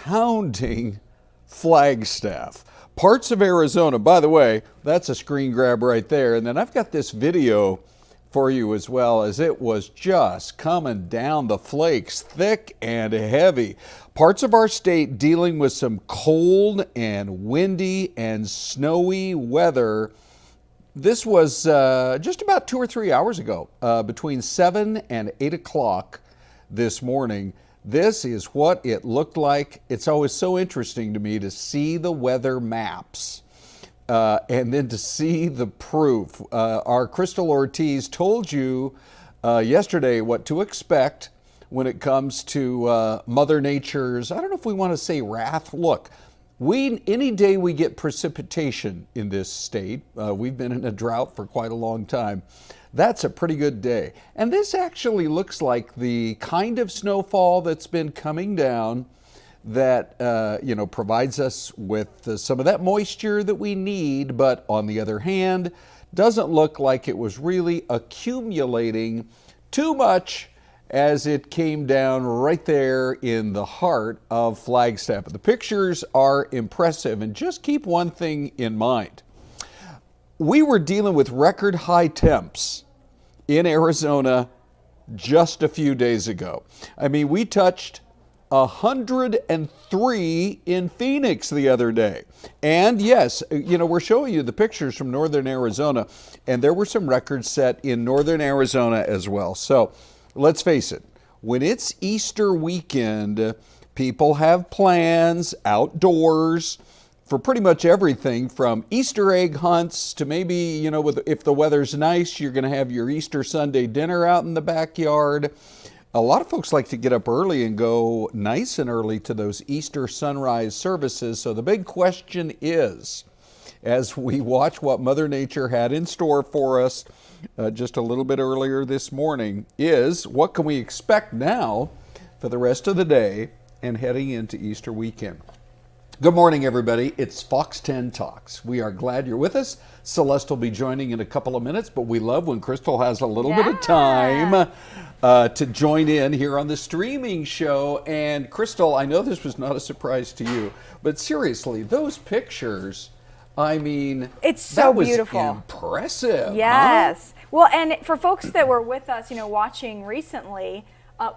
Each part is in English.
pounding Flagstaff. Parts of Arizona, by the way, that's a screen grab right there. And then I've got this video for you as well, as it was just coming down the flakes, thick and heavy. Parts of our state dealing with some cold and windy and snowy weather. This was just about 2 or 3 hours ago, between 7 and 8 o'clock this morning. This is what it looked like. It's always so interesting to me to see the weather maps and then to see the proof. Our Crystal Ortiz told you yesterday what to expect when it comes to Mother Nature's, I don't know if we want to say wrath. Look, any day we get precipitation in this state, we've been in a drought for quite a long time, that's a pretty good day. And this actually looks like the kind of snowfall that's been coming down that provides us with some of that moisture that we need, but on the other hand, doesn't look like it was really accumulating too much as it came down right there in the heart of Flagstaff. The pictures are impressive, and just keep one thing in mind. We were dealing with record high temps in Arizona just a few days ago. I mean, we touched 103 in Phoenix the other day. And yes, we're showing you the pictures from northern Arizona, and there were some records set in northern Arizona as well. So let's face it, when it's Easter weekend, people have plans outdoors for pretty much everything from Easter egg hunts to maybe, if the weather's nice, you're going to have your Easter Sunday dinner out in the backyard. A lot of folks like to get up early and go nice and early to those Easter sunrise services. So the big question is, as we watch what Mother Nature had in store for us just a little bit earlier this morning, is what can we expect now for the rest of the day and heading into Easter weekend? Good morning, everybody. It's Fox 10 Talks. We are glad you're with us. Syleste will be joining in a couple of minutes, but we love when Crystal has a little bit of time to join in here on the streaming show. And Crystal, I know this was not a surprise to you, but seriously, those pictures, I mean, it's so that was beautiful. Impressive. Yes. Huh? Well, and for folks that were with us, watching recently,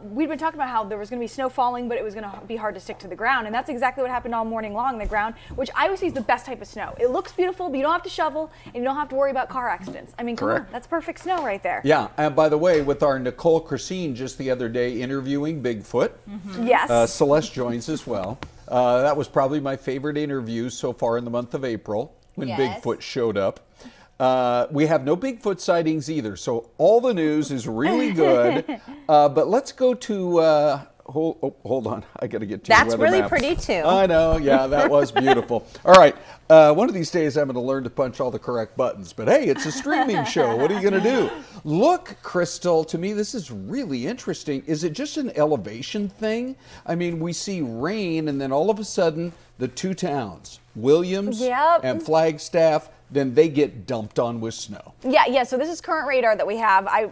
we'd been talking about how there was going to be snow falling, but it was going to be hard to stick to the ground. And that's exactly what happened all morning long, the ground, which I always say is the best type of snow. It looks beautiful, but you don't have to shovel, and you don't have to worry about car accidents. I mean, come on, that's perfect snow right there. Yeah, and by the way, with our Nicole Christine just the other day interviewing Bigfoot. Mm-hmm. Yes. Syleste joins as well. That was probably my favorite interview so far in the month of April when Bigfoot showed up. We have no Bigfoot sightings either, so all the news is really good. But let's go to, hold on, I got to get to That's the weather really maps. pretty too. I know, yeah, that was beautiful. All right, one of these days I'm going to learn to punch all the correct buttons, but hey, it's a streaming show. What are you going to do? Look, Crystal, to me this is really interesting. Is it just an elevation thing? I mean, we see rain and then all of a sudden the two towns, Williams and Flagstaff, then they get dumped on with snow. Yeah, so this is current radar that we have. I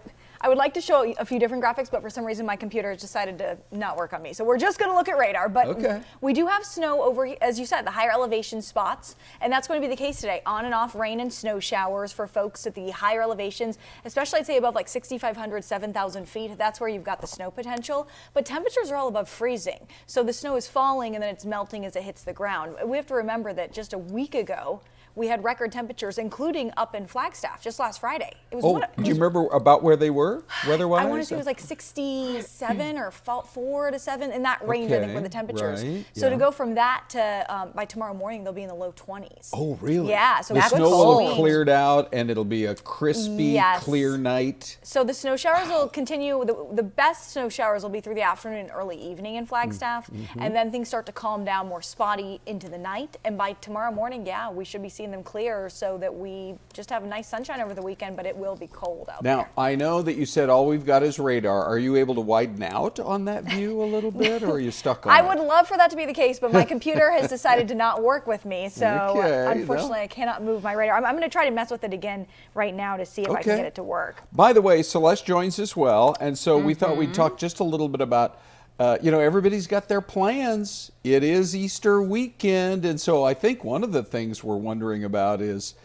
would like to show a few different graphics, but for some reason my computer has decided to not work on me. So we're just going to look at radar. But we do have snow over, as you said, the higher elevation spots. And that's going to be the case today. On and off rain and snow showers for folks at the higher elevations, especially I'd say above like 6,500, 7,000 feet. That's where you've got the snow potential. But temperatures are all above freezing. So the snow is falling and then it's melting as it hits the ground. We have to remember that just a week ago, we had record temperatures, including up in Flagstaff, just last Friday. It was do you remember about where they were, weather-wise? I want to say it was like 67 or 4 to 7, in that range, I think, were the temperatures. Right, so to go from that to, by tomorrow morning, they'll be in the low 20s. Oh, really? Yeah, so the that's snow cold. will have cleared out, and it'll be a crispy, clear night. So the snow showers will continue. The best snow showers will be through the afternoon and early evening in Flagstaff, and then things start to calm down more spotty into the night. And by tomorrow morning, we should be seeing them clear, so that we just have nice sunshine over the weekend, but it will be cold out there. Now, I know that you said all we've got is radar. Are you able to widen out on that view a little bit, or are you stuck on it? I would love for that to be the case, but my computer has decided to not work with me, so unfortunately I cannot move my radar. I'm going to try to mess with it again right now to see if I can get it to work. By the way, Syleste joins as well, and so we thought we'd talk just a little bit about you know, everybody's got their plans. It is Easter weekend, and so I think one of the things we're wondering about is,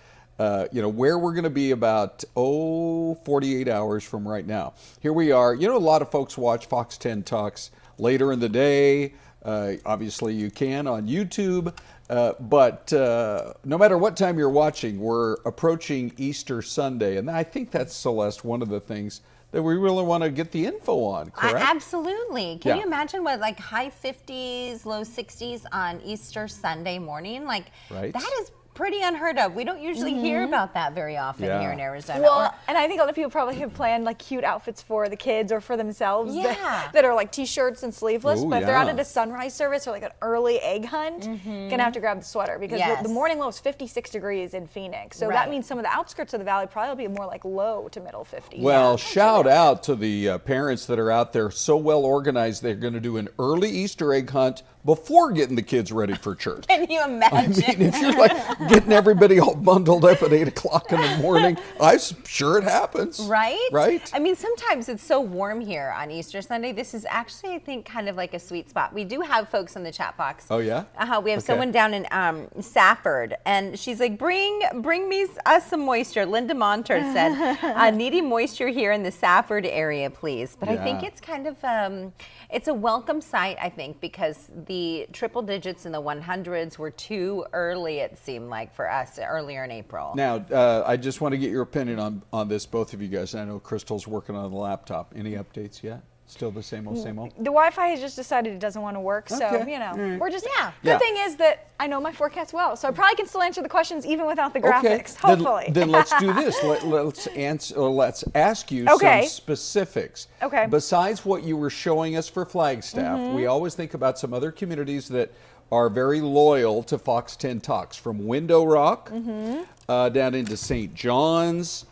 you know, where we're going to be about, 48 hours from right now. Here we are. You know, a lot of folks watch Fox 10 Talks later in the day. Obviously, you can on YouTube. But no matter what time you're watching, we're approaching Easter Sunday. And I think that's, Syleste, one of the things that we really want to get the info on, correct? Absolutely. Can you imagine what, like, high 50s, low 60s on Easter Sunday morning? Like, that is pretty unheard of. We don't usually hear about that very often here in Arizona. Well, and I think a lot of people probably have planned like cute outfits for the kids or for themselves that are like t-shirts and sleeveless. But if they're out at a sunrise service or like an early egg hunt, gonna have to grab the sweater because the morning low is 56 degrees in Phoenix. So that means some of the outskirts of the valley probably will be more like low to middle 50s. Well, shout out to the parents that are out there so well organized. They're going to do an early Easter egg hunt before getting the kids ready for church. Can you imagine? I mean, if you're like getting everybody all bundled up at 8 o'clock in the morning, I'm sure it happens. Right? Right? I mean, sometimes it's so warm here on Easter Sunday. This is actually, I think, kind of like a sweet spot. We do have folks in the chat box. Oh, yeah? We have someone down in Safford, and she's like, bring me us some moisture. Linda Monter said, needing moisture here in the Safford area, please. But I think it's kind of, it's a welcome sight, I think, because the triple digits in the 100s were too early, it seemed like, for us earlier in April. Now, I just want to get your opinion on this, both of you guys. I know Crystal's working on the laptop. Any updates yet? Still the same old, same old? The Wi-Fi has just decided it doesn't want to work, so, you know, we're just, Good thing is that I know my forecast well, so I probably can still answer the questions even without the graphics, hopefully. Then let's do this. Let's ask you some specifics. Okay. Besides what you were showing us for Flagstaff, we always think about some other communities that are very loyal to Fox 10 Talks, from Window Rock down into St. John's,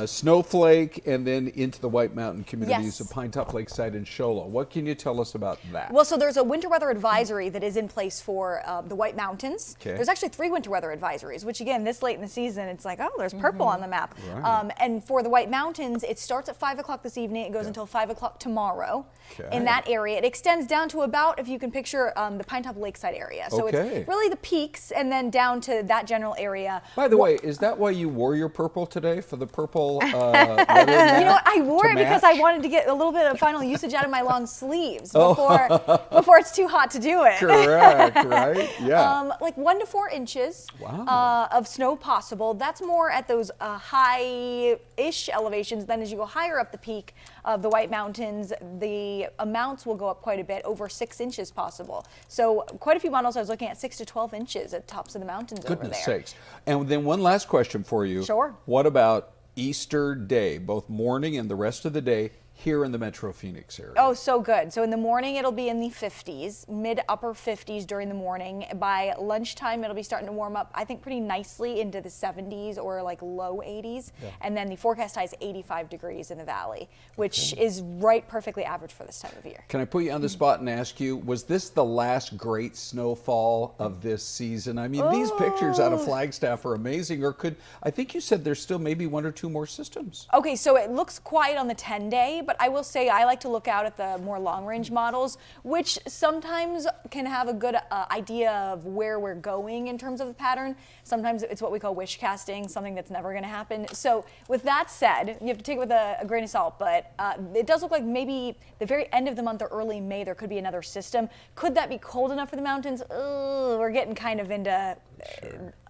Snowflake, and then into the White Mountain communities of Pine Top, Lakeside, and Shola. What can you tell us about that? Well, so there's a winter weather advisory that is in place for the White Mountains. There's actually 3 winter weather advisories, which again, this late in the season, it's like, oh, there's purple on the map. Right. And for the White Mountains, it starts at 5 o'clock this evening. It goes until 5 o'clock tomorrow in that area. It extends down to about, if you can picture, the Pine Top Lakeside area. So it's really the peaks and then down to that general area. By the way, is that why you wore your purple today, for the purple You know what, I wore it because I wanted to get a little bit of final usage out of my long sleeves before it's too hot to do it. Correct, right? Yeah. Like 1 to 4 inches of snow possible. That's more at those high-ish elevations. Then as you go higher up the peak of the White Mountains, the amounts will go up quite a bit, over 6 inches possible. So quite a few models I was looking at 6 to 12 inches at tops of the mountains over there. Goodness sakes. And then one last question for you. Sure. What about Easter Day, both morning and the rest of the day, here in the Metro Phoenix area? Oh, so good. So in the morning, it'll be in the 50s, mid-upper 50s during the morning. By lunchtime, it'll be starting to warm up, I think, pretty nicely into the 70s or like low 80s. And then the forecast high is 85 degrees in the valley, which is perfectly average for this time of year. Can I put you on the spot and ask you, was this the last great snowfall of this season? I mean, these pictures out of Flagstaff are amazing. Or I think you said there's still maybe 1 or 2 more systems. Okay, so it looks quiet on the 10-day, but I will say I like to look out at the more long-range models, which sometimes can have a good idea of where we're going in terms of the pattern. Sometimes it's what we call wish casting, something that's never going to happen. So with that said, you have to take it with a grain of salt, but it does look like maybe the very end of the month or early May there could be another system. Could that be cold enough for the mountains? We're getting kind of into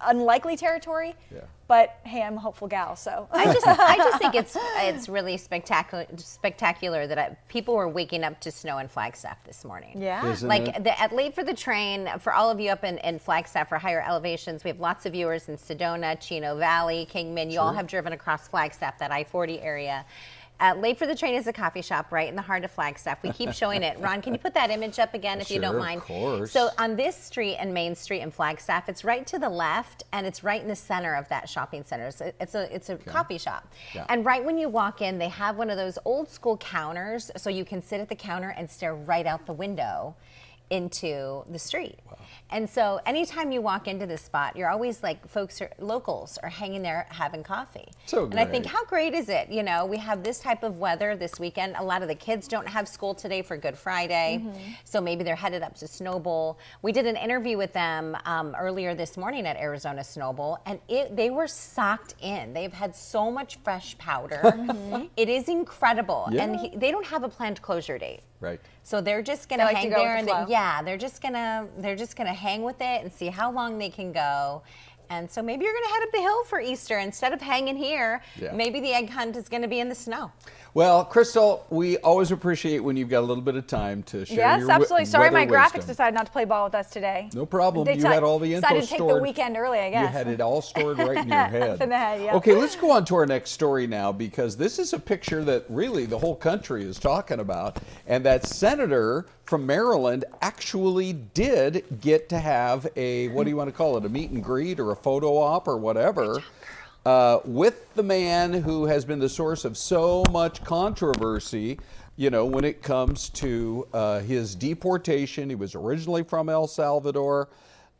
unlikely territory. But hey, I'm a hopeful gal, so. I just think it's really spectacular that people were waking up to snow in Flagstaff this morning. Yeah. At Late for the Train, for all of you up in Flagstaff for higher elevations, we have lots of viewers in Sedona, Chino Valley, Kingman. You all have driven across Flagstaff, that I-40 area. Late for the Train is a coffee shop right in the heart of Flagstaff. We keep showing it. Ron, can you put that image up again if you don't mind? Of course. So on this street and Main Street in Flagstaff, it's right to the left and it's right in the center of that shopping center. So it's a coffee shop. And right when you walk in, they have one of those old school counters so you can sit at the counter and stare right out the window into the street. Wow. And so anytime you walk into this spot, you're always like, locals are hanging there having coffee. So and I think, great. how great is it? You know, we have this type of weather this weekend. A lot of the kids don't have school today for Good Friday. So maybe they're headed up to Snowbowl. We did an interview with them earlier this morning at Arizona Snowbowl, and they were socked in. They've had so much fresh powder. It is incredible. Yeah. And they don't have a planned closure date. Right. So they're just gonna They like to hang go with there, the and flow. they're just gonna hang with it and see how long they can go. And so maybe you're gonna head up the hill for Easter instead of hanging here. Yeah. Maybe the egg hunt is gonna be in the snow. Well, Crystal, we always appreciate when you've got a little bit of time to share Yes, your absolutely. Sorry, my weather graphics wisdom. decided not to play ball with us today. No problem. They You had all the info decided to take stored. the weekend early, I guess. You had it all stored right in your head. In the head, yeah. Okay, let's go on to our next story now, because this is a picture that really the whole country is talking about. And that senator from Maryland actually did get to have a, what do you want to call it, a meet and greet or a photo op or whatever, with the man who has been the source of so much controversy, you know, when it comes to his deportation. He was originally from El Salvador.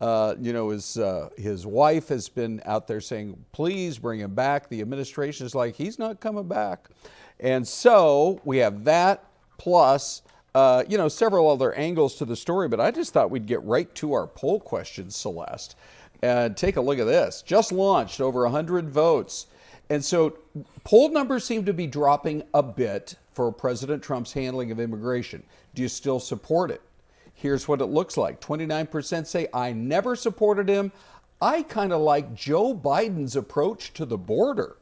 You know, his wife has been out there saying, please bring him back. The administration is like, he's not coming back. And so we have that plus, you know, several other angles to the story, but I just thought we'd get right to our poll question, Syleste. And take a look at this. Just launched, over 100 votes. And so poll numbers seem to be dropping a bit for President Trump's handling of immigration. Do you still support it? Here's what it looks like. 29% say, I never supported him. I kind of like Joe Biden's approach to the border.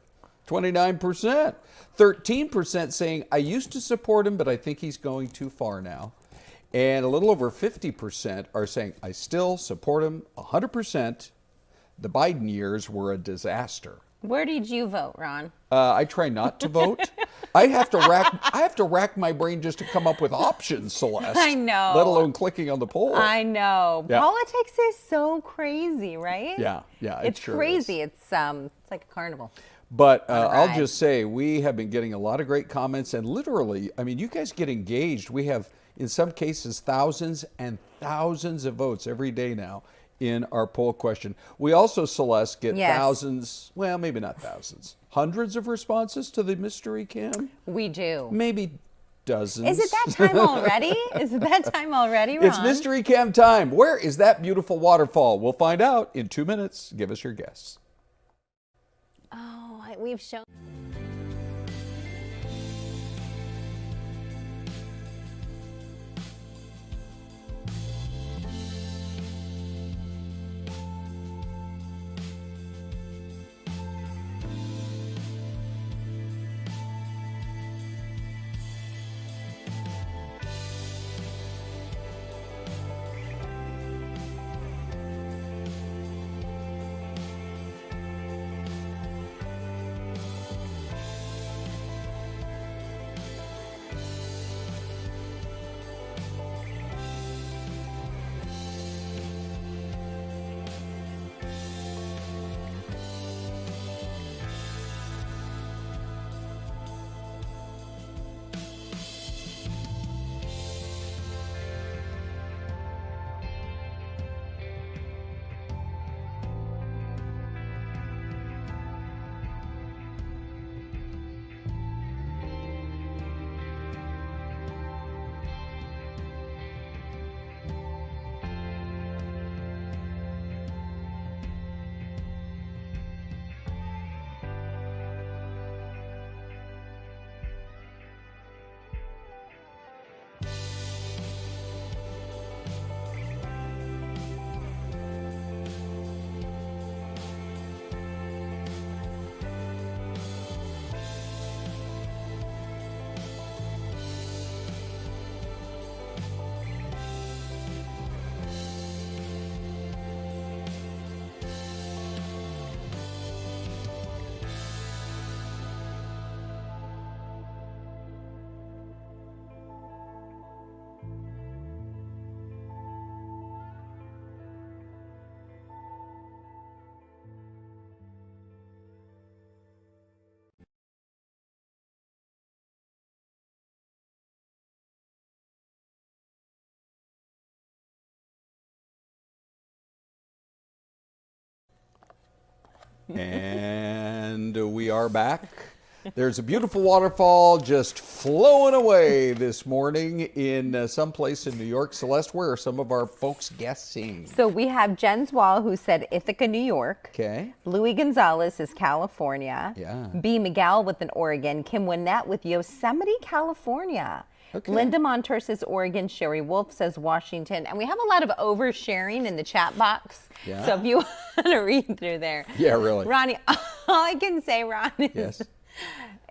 29%. 13% saying, I used to support him, but I think he's going too far now. And a little over 50% are saying, I still support him 100%. The Biden years were a disaster. Where did you vote, Ron? I try not to vote. I have to rack my brain just to come up with options, Syleste. I know. Let alone clicking on the poll. I know. Yeah. Politics is so crazy, right? Yeah, it It's sure crazy. is. It's like a carnival. But On a I'll ride. just say, we have been getting a lot of great comments, and literally, I mean, you guys get engaged. We have, in some cases, thousands and thousands of votes every day now in our poll question. We also, Syleste, get Yes. thousands, well, maybe not thousands, hundreds of responses to the mystery cam. We do. Maybe dozens. Is it that time already? Is it that time already, Ron? It's mystery cam time. Where is that beautiful waterfall? We'll find out in 2 minutes. Give us your guess. Oh, we've shown. And we are back. There's a beautiful waterfall just flowing away this morning in some place in New York. Syleste, where are some of our folks guessing? So we have Jens Wall, who said Ithaca, New York. Okay. Louis Gonzalez is California. Yeah. B. Miguel with an Oregon. Kim Winnett with Yosemite, California. Okay. Linda Monter says Oregon. Sherry Wolf says Washington. And we have a lot of oversharing in the chat box. Yeah. So if you want to read through there. Yeah, really. Ronnie, all I can say, Ron, is...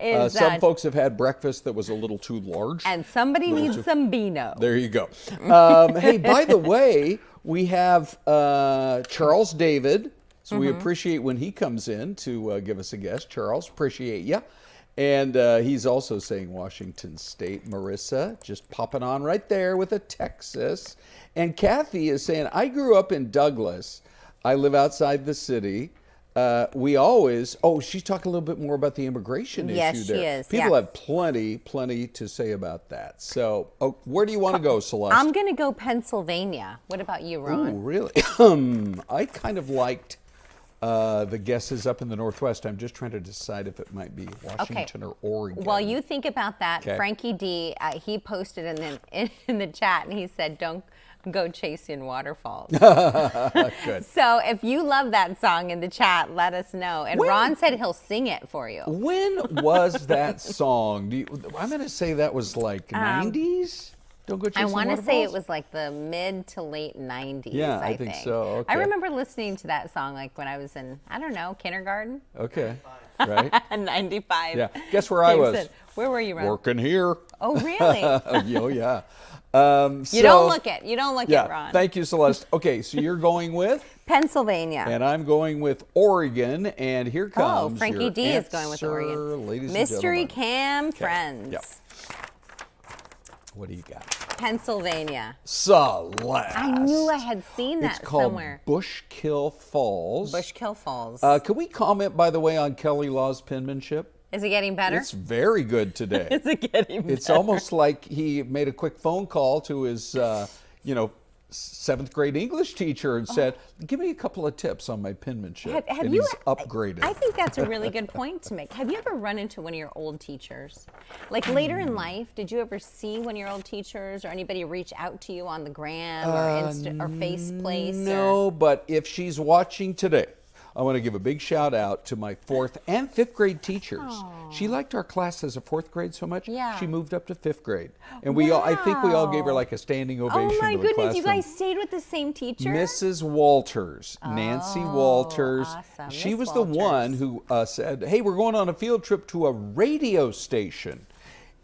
Yes. Some folks have had breakfast that was a little too large. And somebody needs some Beano. There you go. Hey, by the way, we have Charles David. So we appreciate when he comes in to give us a guest. Charles, appreciate you. And he's also saying Washington State. Marissa, just popping on right there with a Texas. And Kathy is saying, I grew up in Douglas. I live outside the city. We always, she's talking a little bit more about the immigration issue there. Yes, she is. People have plenty to say about that. So where do you want to go, Syleste? I'm going to go Pennsylvania. What about you, Ron? Oh, really? I kind of liked the guesses up in the Northwest. I'm just trying to decide if it might be Washington or Oregon. While you think about that, Okay. Frankie D, he posted in the chat, and he said, don't go chasing waterfalls. Good. So if you love that song in the chat, let us know. And Ron said he'll sing it for you. When was that song? I'm going to say that was like 90s? Don't go chasing I want to waterfalls? say it was like the mid to late 90s. Yeah, I I think so. Okay. I remember listening to that song like when I was in, I don't know, kindergarten. Okay. Right? 95. Yeah. Guess where I was? Where were you, Ron? Working here. Oh, really? Oh, yeah. You don't look it. You don't look it, Ron. Thank you, Syleste. Okay, so you're going with? Pennsylvania. And I'm going with Oregon. And here comes Frankie your D is going with answer, Oregon. ladies and Mystery gentlemen. Cam Okay. Friends. Yep. What do you got? Pennsylvania. Celeste. I knew I had seen that It's called somewhere. Bushkill Falls. Bushkill Falls. Can we comment, by the way, on Kelly Law's penmanship? Is it getting better? It's very good today. Is it getting better? It's almost like he made a quick phone call to his, seventh grade English teacher and said, give me a couple of tips on my penmanship. Have and you, he's upgraded. I think that's a really good point to make. Have you ever run into one of your old teachers? Like later in life, did you ever see one of your old teachers or anybody reach out to you on the gram or Faceplace? No, but if she's watching today, I want to give a big shout out to my 4th and 5th grade teachers. Aww. She liked our class as a 4th grade so much, she moved up to 5th grade. And I think we all gave her like a standing ovation. Oh my to the goodness, classroom. you guys stayed with the same teacher? Mrs. Walters, Nancy Walters. Awesome. She Miss was Walters. the one who said, hey, we're going on a field trip to a radio station.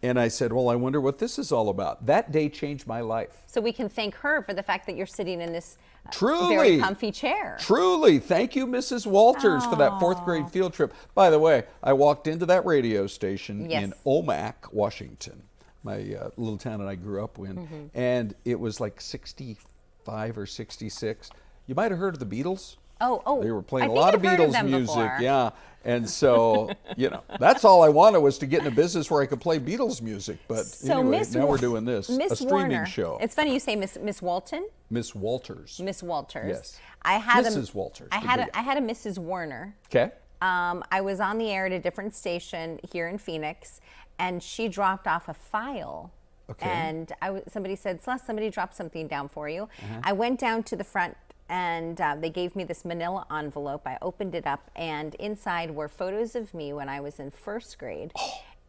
And I said, well, I wonder what this is all about. That day changed my life. So we can thank her for the fact that you're sitting in this Truly. very comfy chair. Truly. Thank you, Mrs. Walters, for that 4th grade field trip. By the way, I walked into that radio station in Omak, Washington, my little town that I grew up in, and it was like 65 or 66. You might have heard of the Beatles. Oh, They were playing I a think lot I've of heard Beatles them music, before. yeah. And so, that's all I wanted was to get in a business where I could play Beatles music. But So anyway, Miss now we're doing this, Miss a streaming Warner. show. It's funny you say Miss Walton. Miss Walters. Miss Walters. Yes. I had Mrs. Walters. I had a Mrs. Warner. Okay. I was on the air at a different station here in Phoenix, and she dropped off a file. Okay. And somebody said, Celeste, somebody dropped something down for you. I went down to the front, and they gave me this manila envelope. I opened it up, and inside were photos of me when I was in 1st grade.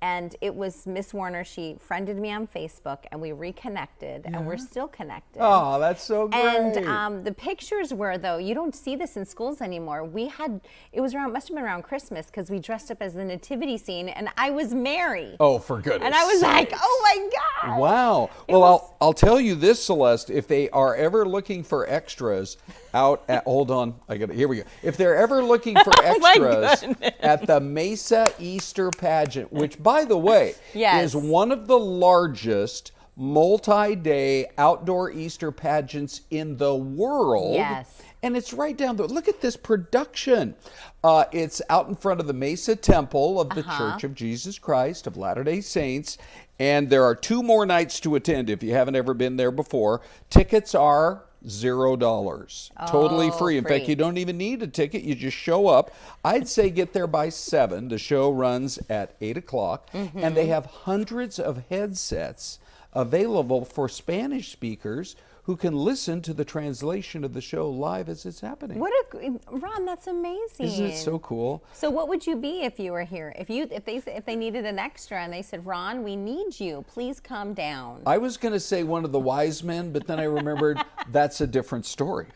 And it was Miss Warner. She friended me on Facebook, and we reconnected, and we're still connected. Oh, that's so great. And the pictures were, though, you don't see this in schools anymore. It was must have been around Christmas, because we dressed up as the nativity scene, and I was Mary. Oh, for goodness And I was like, sakes. oh my God. Wow. Well, I'll tell you this, Celeste. If they are ever looking for extras out at, hold on, here we go. If they're ever looking for extras at the Mesa Easter pageant, which, by the way, is one of the largest multi-day outdoor Easter pageants in the world. Yes. And it's right down there. Look at this production. It's out in front of the Mesa Temple of the Church of Jesus Christ of Latter-day Saints. And there are 2 more nights to attend if you haven't ever been there before. Tickets are $0. Totally free. In fact, you don't even need a ticket. You just show up. I'd say get there by 7. The show runs at 8 o'clock. And they have hundreds of headsets available for Spanish speakers who can listen to the translation of the show live as it's happening. Ron, that's amazing. Isn't it so cool? So what would you be if you were here? If they needed an extra and they said, Ron, we need you, please come down. I was going to say one of the wise men, but then I remembered that's a different story.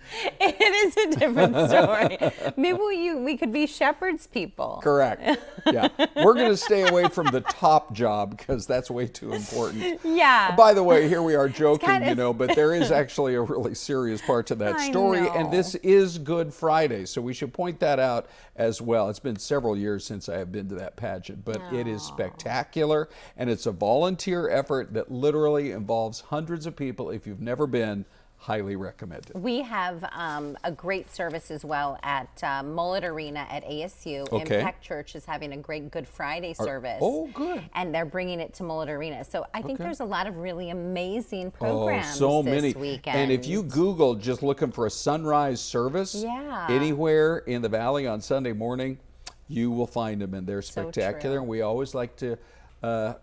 It is a different story. Maybe we could be shepherd's people. Correct. Yeah. We're going to stay away from the top job because that's way too important. Yeah. By the way, here we are joking, but there is actually a really serious part to that story, and this is Good Friday, so we should point that out as well. It's been several years since I have been to that pageant, but it is spectacular, and it's a volunteer effort that literally involves hundreds of people. If you've never been, highly recommended. We have a great service as well at Mullet Arena at ASU. Impact Church is having a great Good Friday service. Oh, good. And they're bringing it to Mullet Arena. So I think there's a lot of really amazing programs this weekend. And if you Google just looking for a sunrise service anywhere in the Valley on Sunday morning, you will find them, and they're spectacular. And we always like to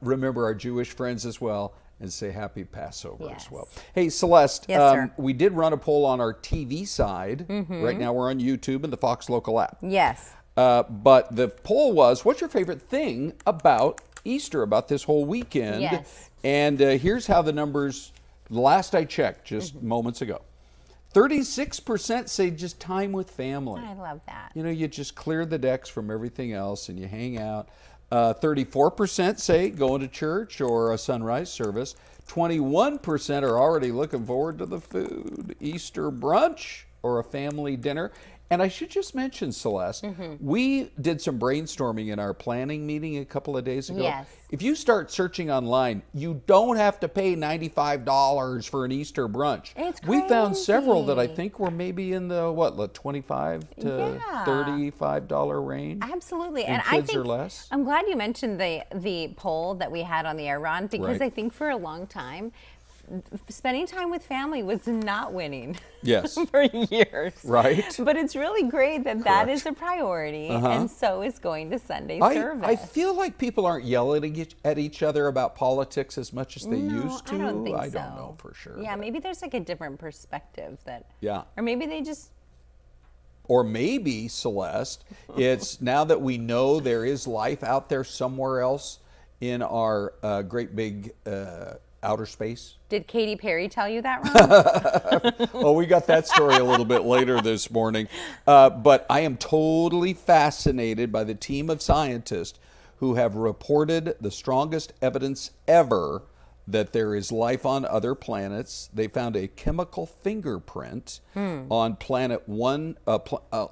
remember our Jewish friends as well and say happy Passover as well. Hey, Syleste, we did run a poll on our TV side. Right now we're on YouTube and the Fox Local app. Yes. But the poll was, what's your favorite thing about Easter, about this whole weekend? Yes. And here's how the numbers, last I checked just moments ago. 36% say just time with family. I love that. You know, you just clear the decks from everything else and you hang out. 34% say going to church or a sunrise service. 21% are already looking forward to the food, Easter brunch or a family dinner. And I should just mention, Syleste, we did some brainstorming in our planning meeting a couple of days ago. Yes. If you start searching online, you don't have to pay $95 for an Easter brunch. It's crazy. We found several that I think were maybe in the, $25 to $35 range? Absolutely. And I think, I'm glad you mentioned the poll that we had on the air, Ron, because I think for a long time, spending time with family was not winning. Yes. For years. Right. But it's really great that that is a priority, and so is going to Sunday service. I feel like people aren't yelling at each other about politics as much as they used to. I don't think so. I don't know for sure. Yeah, maybe there's like a different perspective that. Yeah. Or maybe they just. Or maybe, Syleste, it's now that we know there is life out there somewhere else in our great big outer space. Did Katy Perry tell you that, Ron? Oh, we got that story a little bit later this morning. But I am totally fascinated by the team of scientists who have reported the strongest evidence ever that there is life on other planets. They found a chemical fingerprint on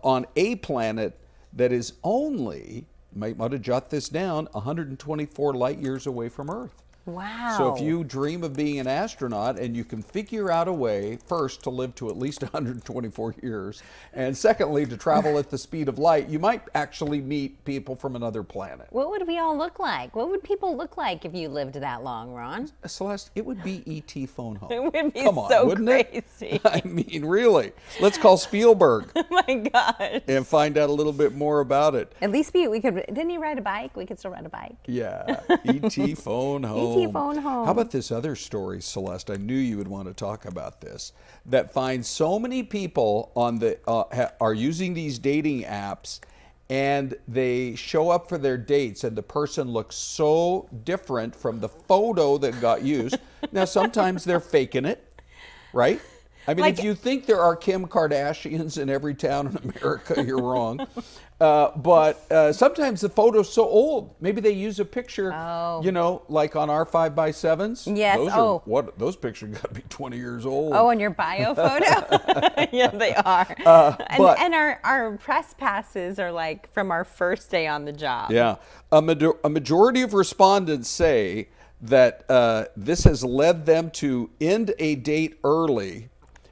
on a planet that is only, you might want to jot this down, 124 light years away from Earth. Wow. So if you dream of being an astronaut and you can figure out a way, first, to live to at least 124 years, and secondly, to travel at the speed of light, you might actually meet people from another planet. What would we all look like? What would people look like if you lived that long, Ron? Syleste, it would be E.T. phone home. It would be so crazy. I mean, really. Let's call Spielberg. Oh my gosh. And find out a little bit more about it. At least we could, didn't he ride a bike? We could still ride a bike. Yeah. E.T. phone home. E.T. phone home. How about this other story, Syleste? I knew you would want to talk about this. That finds so many people on the are using these dating apps, and they show up for their dates, and the person looks so different from the photo that got used. Now, sometimes they're faking it, right? I mean, if you think there are Kim Kardashians in every town in America, you're wrong. But sometimes the photo's so old. Maybe they use a picture, you know, like on our 5x7s. Yes. Those pictures got to be 20 years old. Oh, and your bio photo? Yeah, they are. And our press passes are like from our first day on the job. Yeah. A majority of respondents say that this has led them to end a date early.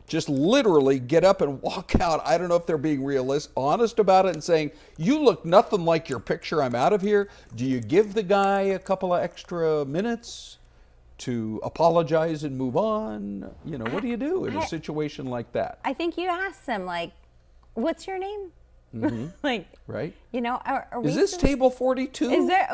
Just literally get up and walk out. I don't know if they're being honest about it and saying, you look nothing like your picture, I'm out of here. Do you give the guy a couple of extra minutes? to apologize and move on? You know, what do you do in a situation like that? I think you ask them, like, what's your name? Like, right? You know, are we is this table 42? Is there?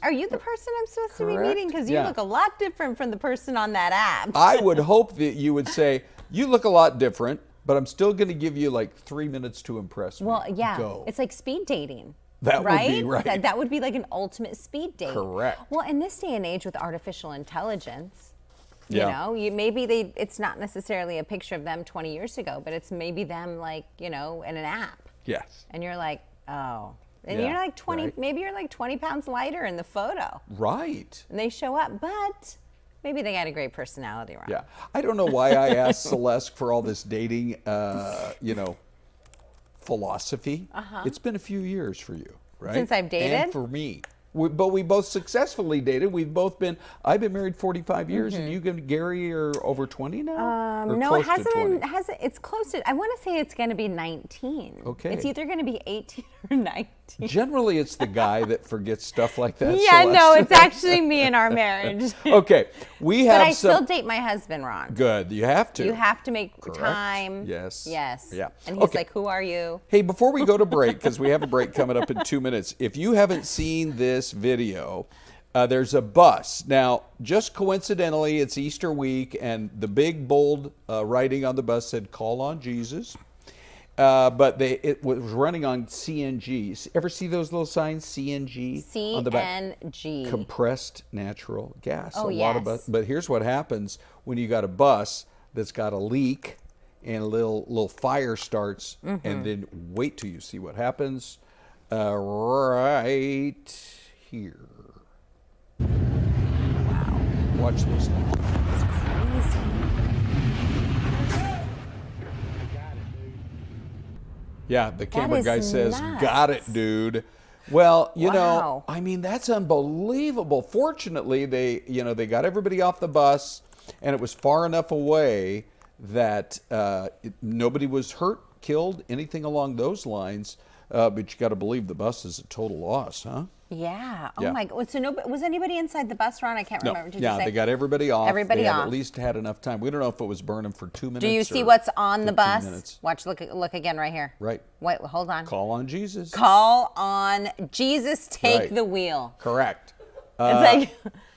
Are you the person I'm supposed to be meeting? Because you look a lot different from the person on that app. I would hope that you would say, you look a lot different, but I'm still going to give you like 3 minutes to impress me. Well, yeah. Go. It's like speed dating. That would be right. That would be like an ultimate speed date. Correct. Well, in this day and age with artificial intelligence, Yeah. you know, it's not necessarily a picture of them 20 years ago, but it's maybe them like, you know, in an app. Yes. And you're like, oh. And Yeah, you're like 20, right. maybe you're like 20 pounds lighter in the photo. Right. And they show up, but maybe they got a great personality, Ron. Yeah. I don't know why I asked Syleste for all this dating, you know, philosophy. It's been a few years for you, right? Since I've dated? And for me. But we both successfully dated. We've both been, I've been married 45 years, and you and Gary are over 20 now? Or No, close it hasn't to 20? been, it's close to, I want to say it's going to be 19. Okay. It's either going to be 18 or 19. Generally, it's the guy that forgets stuff like that. Yeah, Syleste. no, it's actually me in our marriage. Okay, we have But I some. still date my husband, Ron. Good, you have to. You have to make Correct. time. Yes. Yes. Yeah. And he's Okay. like, who are you? Hey, before we go to break, because we have a break coming up in 2 minutes, if you haven't seen this video, there's a bus. Now, just coincidentally, it's Easter week, and the big, bold writing on the bus said, "Call on Jesus." But it was running on CNG. Ever see those little signs, CNG? On the back? CNG. Compressed natural gas. Oh, lot of yes. But here's what happens when you got a bus that's got a leak and a little fire starts, and then wait till you see what happens right here. Wow. Watch this now. It's crazy. Yeah, the camera is guy says, nuts. "Got it, dude." Well, you know, Wow. I mean, that's unbelievable. Fortunately, they got everybody off the bus, and it was far enough away that nobody was hurt, killed, anything along those lines. But you got to believe the bus is a total loss, huh? Yeah. Oh Yeah. my God. So was anybody inside the bus, Ron? I can't remember. Did you say? They got everybody off. Everybody they had off. At least had enough time. We don't know if it was burning for 2 minutes. Do you see or what's on the 15 bus? minutes. Watch. Look again right here. Right. Wait. Hold on. Call on Jesus. Call on Jesus. Take Right. the wheel. Correct. It's like.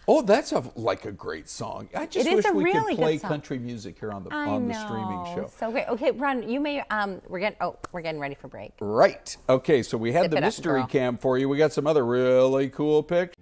Oh, that's like a great song. I just It is wish a we really could good play song. country music here on the I know. streaming show. So great. Okay, Ron, you may. We're getting ready for break. Right. Okay, so we had Sip the it up, mystery girl. cam for you. We got some other really cool pics.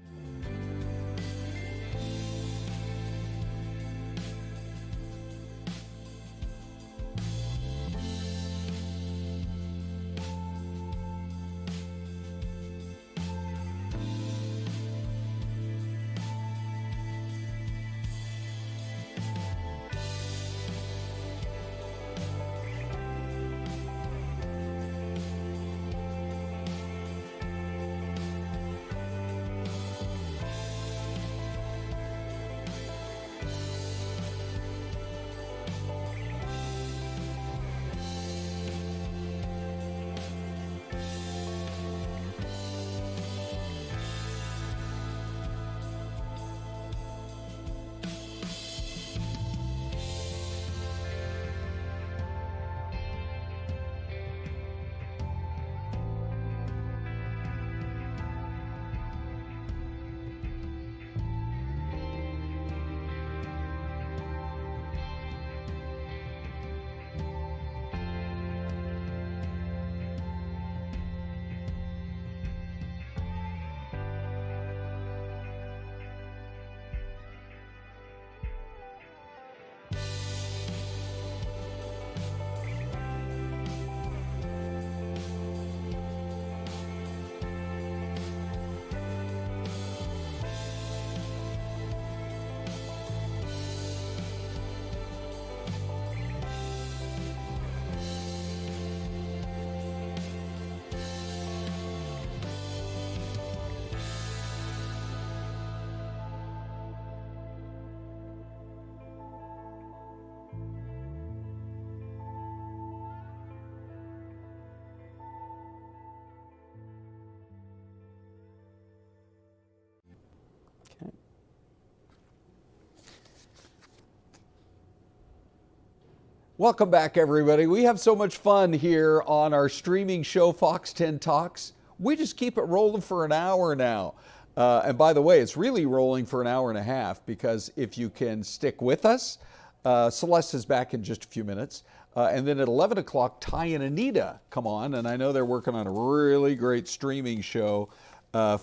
Welcome back, everybody. We have so much fun here on our streaming show, Fox 10 Talks. We just keep it rolling for an hour now. And by the way, it's really rolling for an hour and a half, because if you can stick with us, Syleste is back in just a few minutes. And then at 11 o'clock, Ty and Anita come on. And I know they're working on a really great streaming show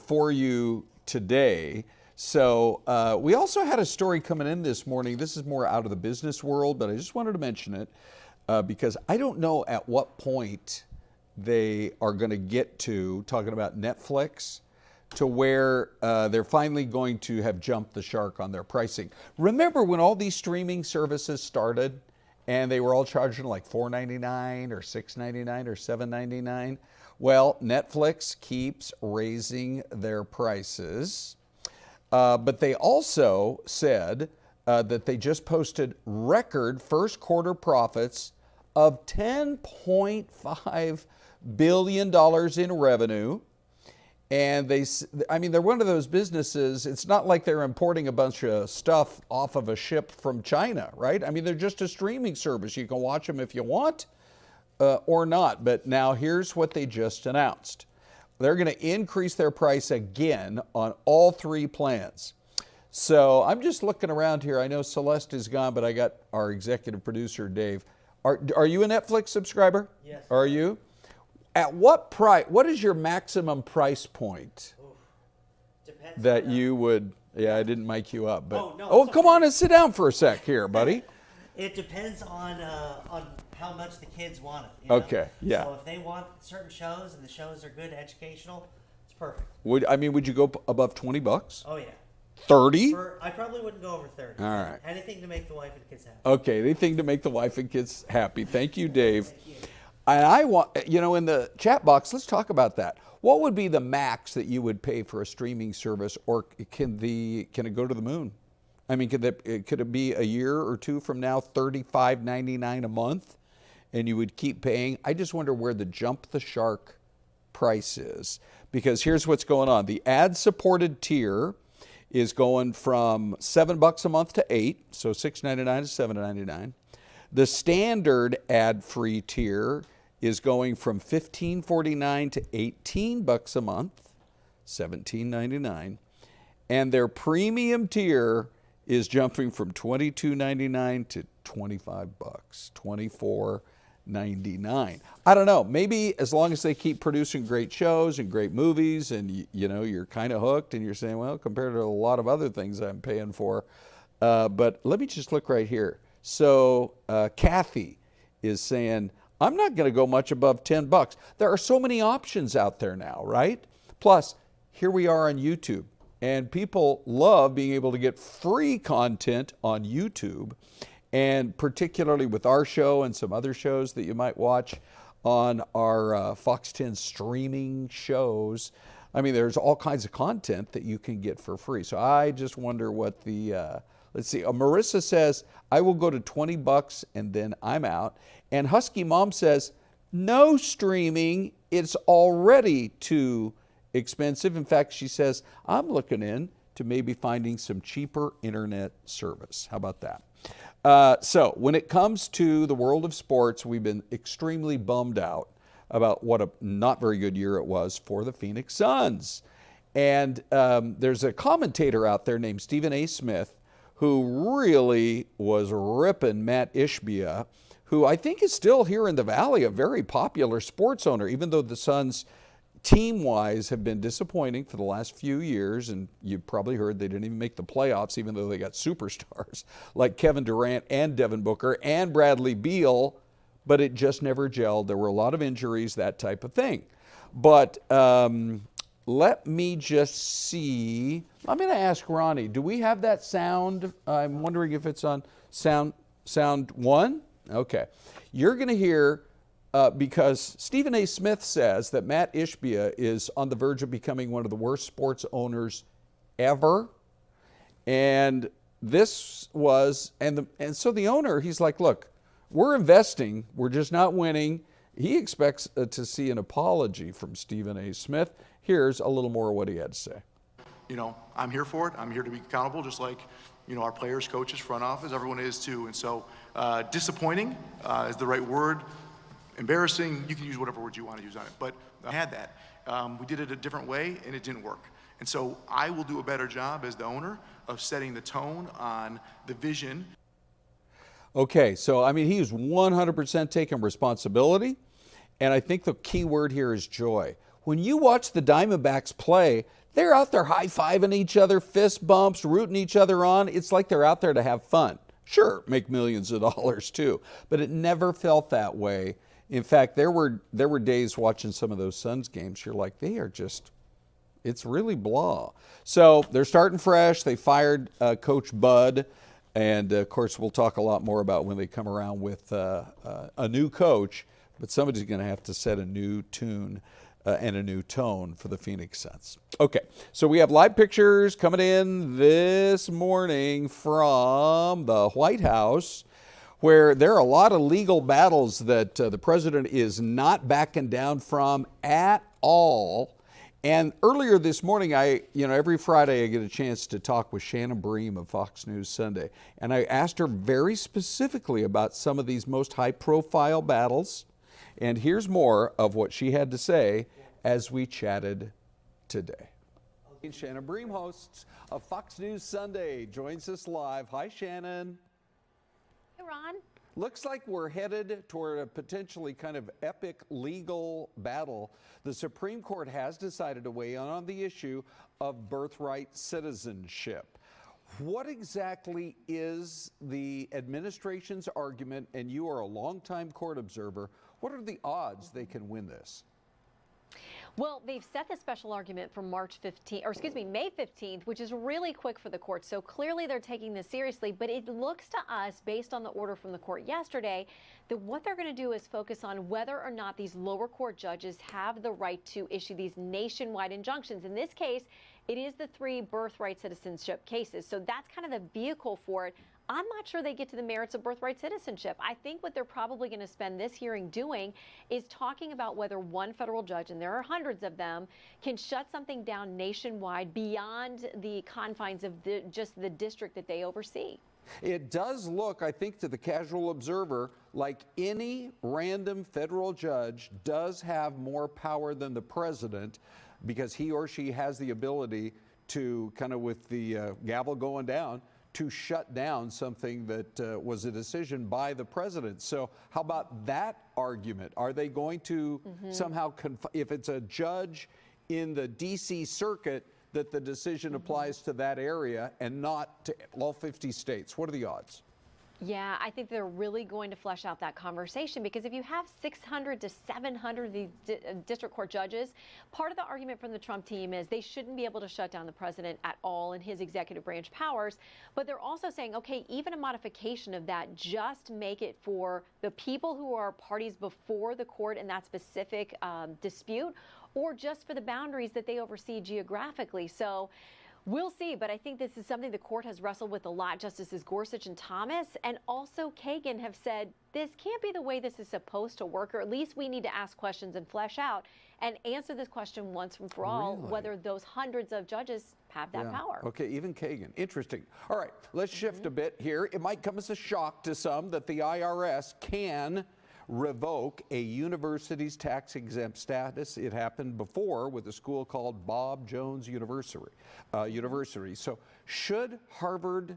for you today. So we also had a story coming in this morning. This is more out of the business world, but I just wanted to mention it because I don't know at what point they are going to get to talking about Netflix, to where they're finally going to have jumped the shark on their pricing. Remember when all these streaming services started and they were all charging like $4.99 or $6.99 or $7.99? Well, Netflix keeps raising their prices. But they also said that they just posted record first quarter profits of $10.5 billion in revenue. And they're one of those businesses, it's not like they're importing a bunch of stuff off of a ship from China, right? I mean, they're just a streaming service. You can watch them if you want or not. But now here's what they just announced. They're going to increase their price again on all three plans. So I'm just looking around here. I know Syleste is gone, but I got our executive producer, Dave. Are you a Netflix subscriber? Yes. Are you? At what price? What is your maximum price point? Depends that on you would? Yeah, I didn't mic you up, but Oh, no, it's come okay. on and sit down for a sec here, buddy. It depends on how much the kids want it. You know? Okay, yeah. So if they want certain shows and the shows are good, educational, it's perfect. Would you go above $20? Oh yeah. 30? I probably wouldn't go over 30. All right. Anything to make the wife and kids happy. Okay, anything to make the wife and kids happy. Thank you, Dave. Thank you. And I want, in the chat box, let's talk about that. What would be the max that you would pay for a streaming service, or can it go to the moon? I mean, could it be a year or two from now, $35.99 a month, and you would keep paying? I just wonder where the jump the shark price is, because here's what's going on. The ad-supported tier is going from $7 a month to $8, so $6.99 to $7.99. The standard ad-free tier is going from $15.49 to $18 a month, $17.99, and their premium tier is jumping from $22.99 to $25, $24.99. I don't know. Maybe as long as they keep producing great shows and great movies, and you're kind of hooked, and you're saying, well, compared to a lot of other things I'm paying for. But let me just look right here. So Kathy is saying, I'm not going to go much above $10. There are so many options out there now, right? Plus, here we are on YouTube. And people love being able to get free content on YouTube, and particularly with our show and some other shows that you might watch on our Fox 10 streaming shows. I mean, there's all kinds of content that you can get for free. So I just wonder what the, let's see, Marissa says, I will go to $20 and then I'm out. And Husky Mom says, no streaming, it's already too expensive. In fact, she says, I'm looking into maybe finding some cheaper internet service. How about that? So when it comes to the world of sports, we've been extremely bummed out about what a not very good year it was for the Phoenix Suns. And there's a commentator out there named Stephen A. Smith who really was ripping Matt Ishbia, who I think is still here in the Valley, a very popular sports owner, even though the Suns team-wise have been disappointing for the last few years, and you've probably heard they didn't even make the playoffs, even though they got superstars like Kevin Durant and Devin Booker and Bradley Beal, but it just never gelled. There were a lot of injuries, that type of thing. But let me just see. I'm going to ask Ronnie, do we have that sound? I'm wondering if it's on sound one? Okay. You're going to hear, because Stephen A. Smith says that Matt Ishbia is on the verge of becoming one of the worst sports owners ever. And this was, and so the owner, he's like, look, we're investing, we're just not winning. He expects to see an apology from Stephen A. Smith. Here's a little more of what he had to say. I'm here for it. I'm here to be accountable, just like, our players, coaches, front office, everyone is too. And so Disappointing is the right word. Embarrassing, you can use whatever word you want to use on it, but I had that. We did it a different way, and it didn't work. And so I will do a better job as the owner of setting the tone on the vision. Okay, so I mean, he's 100% taking responsibility, and I think the key word here is joy. When you watch the Diamondbacks play, they're out there high-fiving each other, fist bumps, rooting each other on. It's like they're out there to have fun. Sure, make millions of dollars too, but it never felt that way. In fact, there were days watching some of those Suns games, you're like, they are just, it's really blah. So they're starting fresh. They fired Coach Bud, and of course we'll talk a lot more about when they come around with a new coach, but somebody's going to have to set a new tune and a new tone for the Phoenix Suns. Okay, so we have live pictures coming in this morning from the White House, where there are a lot of legal battles that the president is not backing down from at all. And earlier this morning, every Friday I get a chance to talk with Shannon Bream of Fox News Sunday. And I asked her very specifically about some of these most high-profile battles. And here's more of what she had to say as we chatted today. Shannon Bream, hosts of Fox News Sunday, joins us live. Hi, Shannon. Hey, Ron. Looks like we're headed toward a potentially kind of epic legal battle. The Supreme Court has decided to weigh in on the issue of birthright citizenship. What exactly is the administration's argument, and you are a longtime court observer, what are the odds they can win this? Well, they've set the special argument for May 15th, which is really quick for the court. So clearly they're taking this seriously, but it looks to us, based on the order from the court yesterday, that what they're going to do is focus on whether or not these lower court judges have the right to issue these nationwide injunctions. In this case, it is the 3 birthright citizenship cases. So that's kind of the vehicle for it. I'm not sure they get to the merits of birthright citizenship. I think what they're probably going to spend this hearing doing is talking about whether one federal judge, and there are hundreds of them, can shut something down nationwide beyond the confines of just the district that they oversee. It does look, I think, to the casual observer, like any random federal judge does have more power than the president, because he or she has the ability to, kind of with the gavel going down, to shut down something that was a decision by the president. So how about that argument? Are they going to somehow, if it's a judge in the D.C. circuit, that the decision applies to that area and not to all 50 states? What are the odds? Yeah, I think they're really going to flesh out that conversation, because if you have 600 to 700 of these district court judges, part of the argument from the Trump team is they shouldn't be able to shut down the president at all in his executive branch powers. But they're also saying, okay, even a modification of that, just make it for the people who are parties before the court in that specific dispute, or just for the boundaries that they oversee geographically. So we'll see, but I think this is something the court has wrestled with a lot. Justices Gorsuch and Thomas and also Kagan have said this can't be the way this is supposed to work, or at least we need to ask questions and flesh out and answer this question once and for all, whether those hundreds of judges have that power. Okay, even Kagan. Interesting. All right, let's shift a bit here. It might come as a shock to some that the IRS can revoke a university's tax-exempt status. It happened before with a school called Bob Jones University. So should Harvard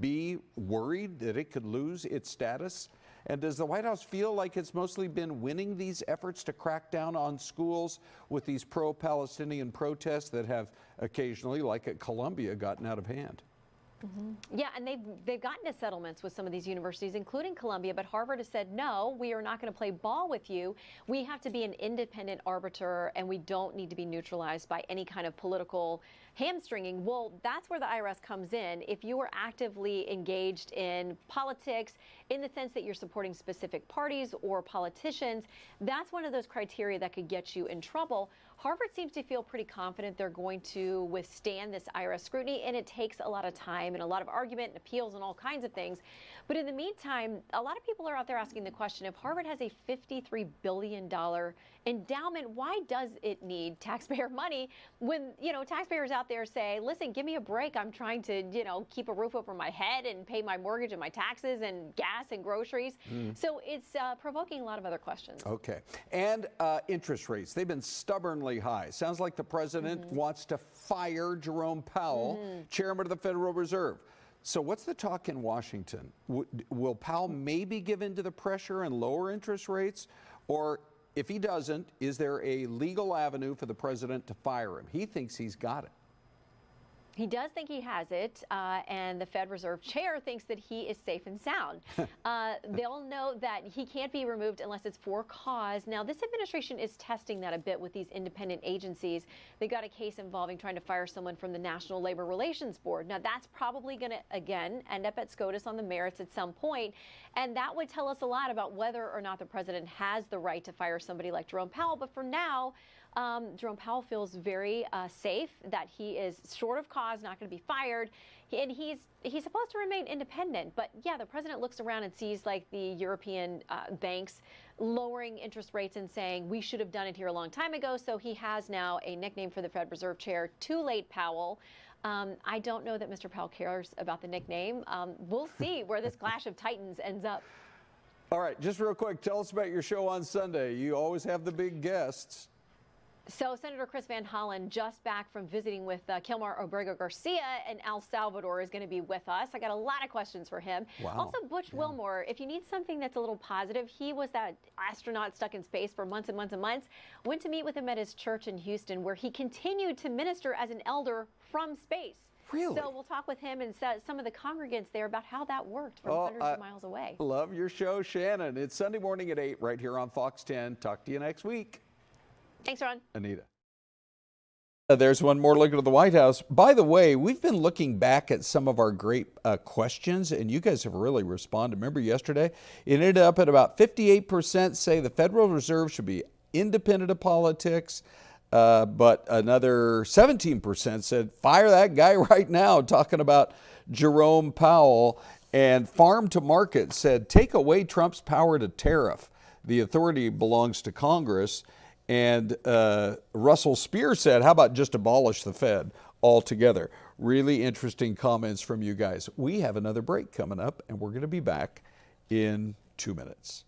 be worried that it could lose its status? And does the White House feel like it's mostly been winning these efforts to crack down on schools with these pro-Palestinian protests that have occasionally, like at Columbia, gotten out of hand? Yeah, and they've gotten to settlements with some of these universities, including Columbia, but Harvard has said, no, we are not going to play ball with you. We have to be an independent arbiter, and we don't need to be neutralized by any kind of political hamstringing. Well, that's where the IRS comes in. If you are actively engaged in politics, in the sense that you're supporting specific parties or politicians, that's one of those criteria that could get you in trouble. Harvard seems to feel pretty confident they're going to withstand this IRS scrutiny, and it takes a lot of time and a lot of argument and appeals and all kinds of things. But in the meantime, a lot of people are out there asking the question, if Harvard has a $53 billion endowment, why does it need taxpayer money when, taxpayers out there say, listen, give me a break. I'm trying to, keep a roof over my head and pay my mortgage and my taxes and gas and groceries. So it's provoking a lot of other questions. Okay. And interest rates, they've been stubbornly high. Sounds like the president wants to fire Jerome Powell, chairman of the Federal Reserve. So what's the talk in Washington? Will Powell maybe give in to the pressure and lower interest rates? Or if he doesn't, is there a legal avenue for the president to fire him? He thinks he's got it. He does think he has it, and the Fed Reserve Chair thinks that he is safe and sound. They'll know that he can't be removed unless it's for cause. Now, this administration is testing that a bit with these independent agencies. They got a case involving trying to fire someone from the National Labor Relations Board. Now, that's probably going to, again, end up at SCOTUS on the merits at some point, and that would tell us a lot about whether or not the president has the right to fire somebody like Jerome Powell. But for now, Jerome Powell feels very safe that he is short of cause, not going to be fired, and he's supposed to remain independent. But yeah, the president looks around and sees like the European banks lowering interest rates and saying we should have done it here a long time ago. So he has now a nickname for the Fed Reserve Chair, Too Late Powell. I don't know that Mr. Powell cares about the nickname. We'll see where this clash of titans ends up. All right, just real quick, tell us about your show on Sunday. You always have the big guests. So Senator Chris Van Hollen, just back from visiting with Kilmar Obrego Garcia in El Salvador, is going to be with us. I got a lot of questions for him. Wow. Also, Butch Wilmore, if you need something that's a little positive, he was that astronaut stuck in space for months and months and months. Went to meet with him at his church in Houston, where he continued to minister as an elder from space. Really? So we'll talk with him and some of the congregants there about how that worked from hundreds of miles away. Love your show, Shannon. It's Sunday morning at 8 right here on Fox 10. Talk to you next week. Thanks, Ron. Anita. There's one more look at the White House. By the way, we've been looking back at some of our great questions, and you guys have really responded. Remember yesterday? It ended up at about 58% say the Federal Reserve should be independent of politics, but another 17% said fire that guy right now, talking about Jerome Powell. And Farm to Market said take away Trump's power to tariff. The authority belongs to Congress. And Russell Spear said, how about just abolish the Fed altogether? Really interesting comments from you guys. We have another break coming up, and we're going to be back in 2 minutes.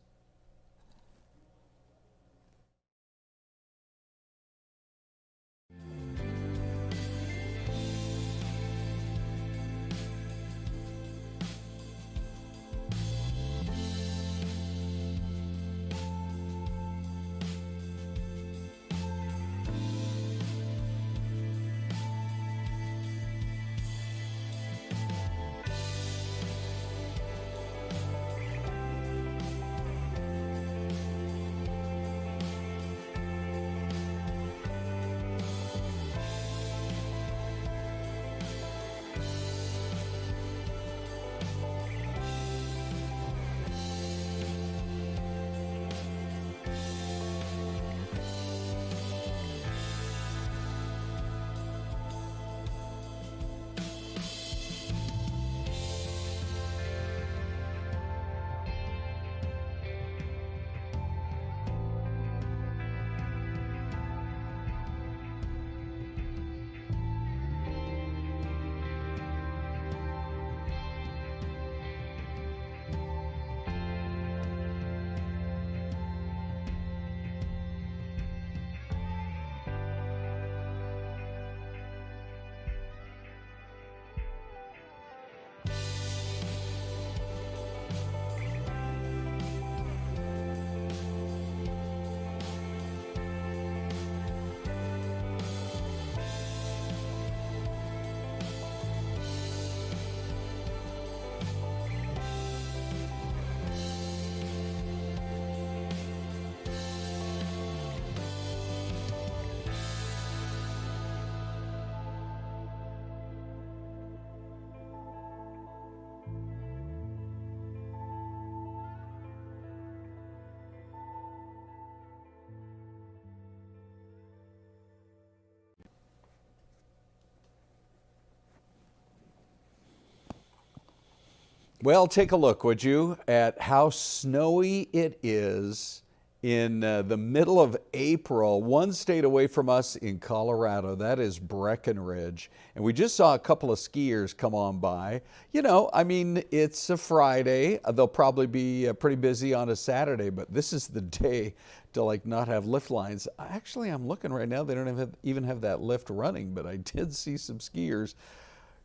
Well, take a look, would you, at how snowy it is in the middle of April, one state away from us in Colorado. That is Breckenridge. And we just saw a couple of skiers come on by. You know, I mean, it's a Friday. They'll probably be pretty busy on a Saturday, but this is the day to like not have lift lines. Actually, I'm looking right now. They don't even have that lift running, but I did see some skiers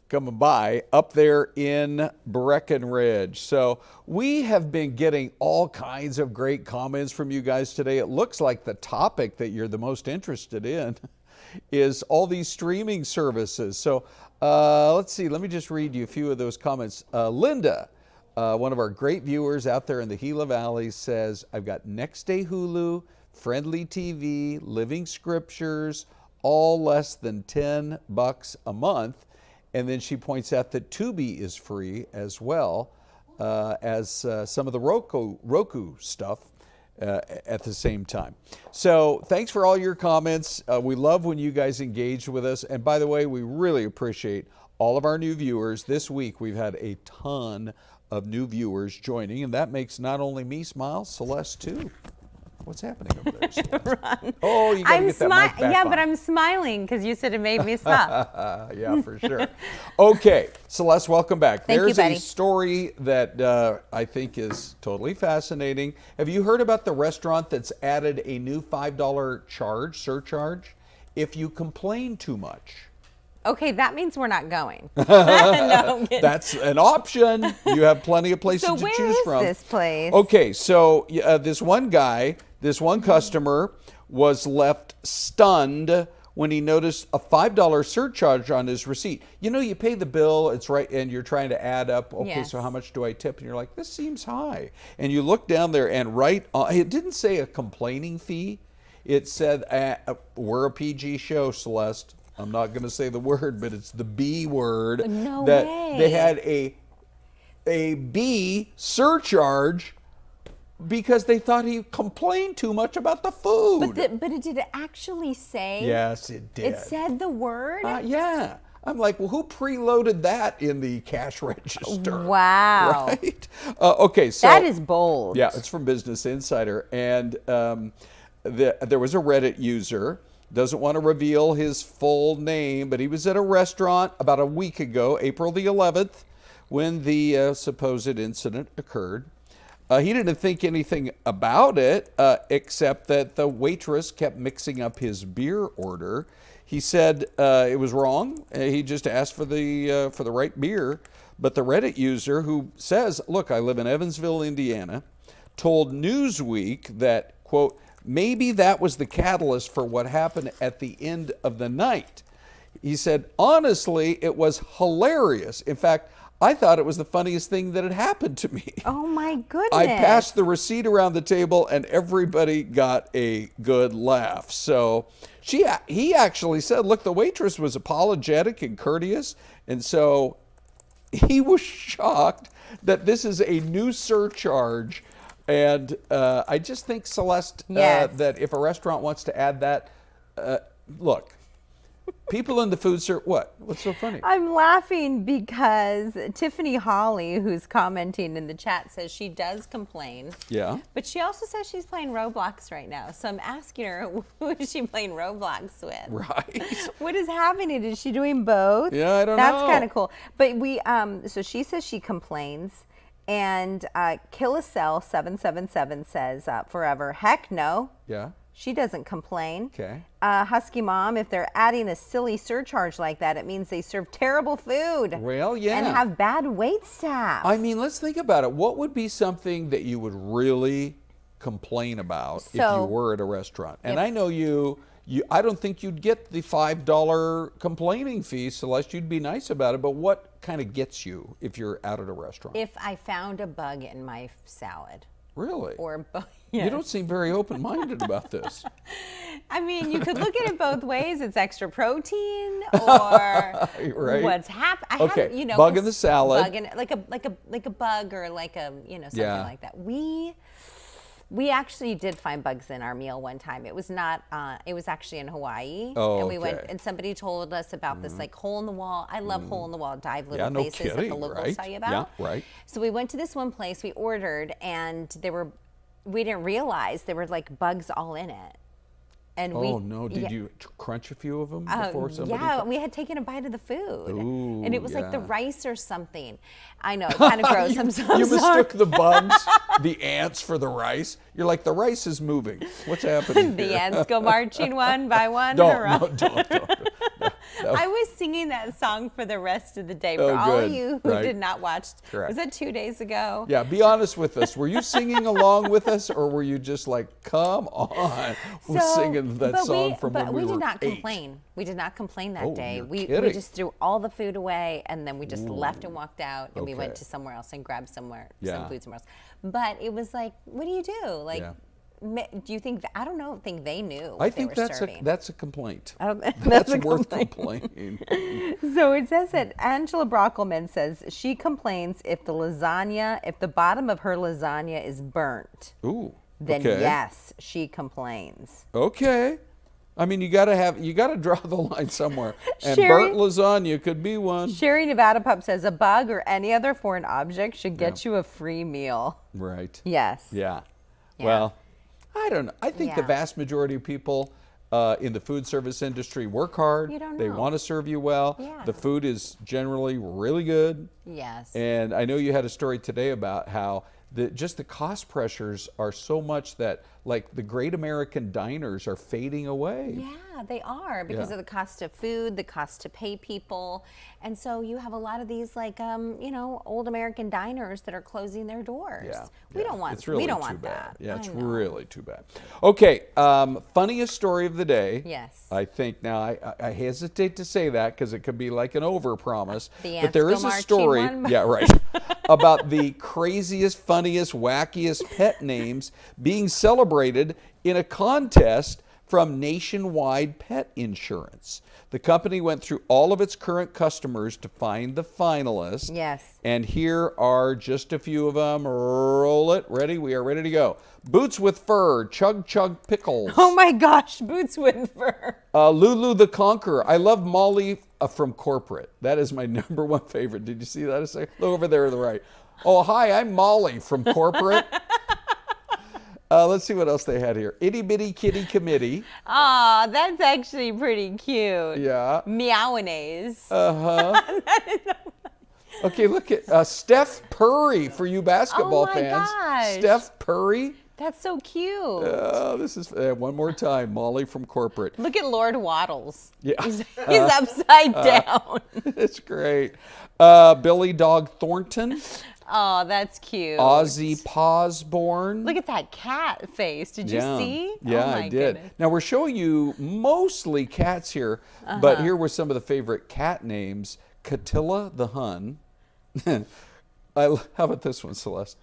coming by up there in Breckenridge. So we have been getting all kinds of great comments from you guys today. It looks like the topic that you're the most interested in is all these streaming services. So let's see, let me just read you a few of those comments. Linda, one of our great viewers out there in the Gila Valley, says, I've got Next Day Hulu, Friendly TV, Living Scriptures, all less than $10 a month. And then she points out that Tubi is free as well as some of the Roku stuff at the same time. So thanks for all your comments. We love when you guys engage with us. And by the way, we really appreciate all of our new viewers. This week we've had a ton of new viewers joining, and that makes not only me smile, Syleste too. What's happening over there, Syleste? Oh, you got to get that mic back Yeah, on. but I'm smiling because you said it made me smile. Yeah, for sure. Okay, Syleste, welcome back. Thank you, There's buddy. a story that I think is fascinating. Have you heard about the restaurant that's added a new $5 surcharge if you complain too much? Okay, that means we're not going. No, I'm kidding. That's an option. You have plenty of places So to where choose is from. this place? Okay, so this one guy, this one customer was left stunned when he noticed a $5 surcharge on his receipt. You know, you pay the bill, it's right, and you're trying to add up, okay, Yes. so how much do I tip? And you're like, this seems high. And you look down there and it didn't say a complaining fee. It said, we're a PG show, Syleste. I'm not going to say the word, but it's the B word. No that way. They had a B surcharge because they thought he complained too much about the food. But did it actually say? Yes, it did. It said the word? Yeah. I'm like, well, who preloaded that in the cash register? Wow. Right? Okay, so That is bold. yeah, it's from Business Insider, and there was a Reddit user. Doesn't want to reveal his full name, but he was at a restaurant about a week ago, April the 11th, when the supposed incident occurred. He didn't think anything about it, except that the waitress kept mixing up his beer order. He said it was wrong. He just asked for the right beer. But the Reddit user, who says, look, I live in Evansville, Indiana, told Newsweek that, quote, maybe that was the catalyst for what happened at the end of the night. He said, honestly, it was hilarious. In fact, I thought it was the funniest thing that had happened to me. Oh my goodness. I passed the receipt around the table and everybody got a good laugh. So he actually said, look, the waitress was apologetic and courteous. And so he was shocked that this is a new surcharge. And I just think, Syleste, Yes. that if a restaurant wants to add that, look, people in the food service, what's so funny? I'm laughing because Tiffany Holly, who's commenting in the chat, says she does complain. Yeah. But she also says she's playing Roblox right now. So I'm asking her, who is she playing Roblox with? Right. What is happening? Is she doing both? Yeah, I don't That's know. kind of cool. But so she says she complains. And Killicell777 says, forever, heck no. Yeah. She doesn't complain. Okay. Husky Mom, if they're adding a silly surcharge like that, it means they serve terrible food. Well, yeah. And have bad wait staff. I mean, let's think about it. What would be something that you would really complain about if you were at a restaurant? And I know I don't think you'd get the $5 complaining fee, Syleste. You'd be nice about it, but what kind of gets you if you're out at a restaurant? If I found a bug in my salad. Really? Or You don't seem very open-minded about this. I mean, you could look at it both ways. It's extra protein, or Right. what's happening. Okay, bug in the salad. Bug in, like a bug, or like a something Yeah. like that. We actually did find bugs in our meal one time. It was not, it was actually in Hawaii. Oh, and we went, okay. and somebody told us about this like hole in the wall. I love hole in the wall dive little Yeah, no places that the kidding, locals right? tell you about. Yeah, right. So we went to this one place, we ordered, and we didn't realize there were like bugs all in it. And Oh no! Did you crunch a few of them before somebody? Yeah, we had taken a bite of the food, Ooh, and it was like the yeah. rice or something. I know, kind of gross. I'm so You sorry. mistook the bugs, the ants for the rice. You're like, the rice is moving. What's happening The here? ants go marching one by one. Don't, hurrah. no, don't. I was singing that song for the rest of the day. For Oh, all of good. you who Right. did not watch, Correct. was that 2 days ago? Yeah, be honest with us. Were you singing along with us, or were you just like, come on, we're singing that but song from but when we were did not 8? complain. We did not complain that Oh, day. you're We kidding. just threw all the food away, and then we just left and walked out, and we went Okay. to somewhere else and grabbed some Yeah. food somewhere else. But it was like, what do you do? Like, Yeah. do you think? I don't think they knew. I What think they were that's serving. that's a complaint. I don't, That's a worth complaint. complaining. So it says that Angela Brockelman says she complains if the bottom of her lasagna is burnt, Ooh. then okay. yes, she complains. Okay. I mean, you got to draw the line somewhere. And Sherry- burnt lasagna could be one. Sherry Nevada Pup says a bug or any other foreign object should get you a free meal. Right. Yes. Yeah. Yeah. Well, I don't know. I think the Yeah. vast majority of people in the food service industry work hard. You don't They know. want to serve you well. Yeah. The food is generally really good. Yes. And I know you had a story today about how just the cost pressures are so much that like the great American diners are fading away. Yeah, they are because Yeah. of the cost of food, the cost to pay people. And so you have a lot of these like old American diners that are closing their doors. Yeah, We yeah. don't want It's really we don't too want bad. that. Yeah, it's I know. really too bad. Okay, funniest story of the day. Yes. I think now I hesitate to say that because it could be like an overpromise. The But ants there go is a marching story, one by yeah, right, about the craziest, funniest, wackiest pet names being celebrated in a contest from Nationwide Pet Insurance. The company went through all of its current customers to find the finalists. Yes. And here are just a few of them. Roll it. Ready? We are ready to go. Boots with Fur, Chug Chug Pickles. Oh my gosh, boots with fur. Lulu the Conqueror. I love Molly from Corporate. That is my number one favorite. Did you see that a second? Look over there to the right. Oh, hi, I'm Molly from Corporate. Let's see what else they had here. Itty Bitty Kitty Committee. Aw, that's actually pretty cute. Yeah. Meowinaise. Okay, look at Steph Curry for you basketball Oh my fans. gosh. Steph Curry. That's so cute. Oh, this is one more time. Molly from Corporate. Look at Lord Waddles. Yeah. He's upside down. It's great. Billy Dog Thornton. Oh, that's cute. Ozzy Pawsborn. Look at that cat face. Did you see? Yeah, Oh my I did. goodness. Now we're showing you mostly cats here, but here were some of the favorite cat names. Catilla the Hun. How about this one, Celeste?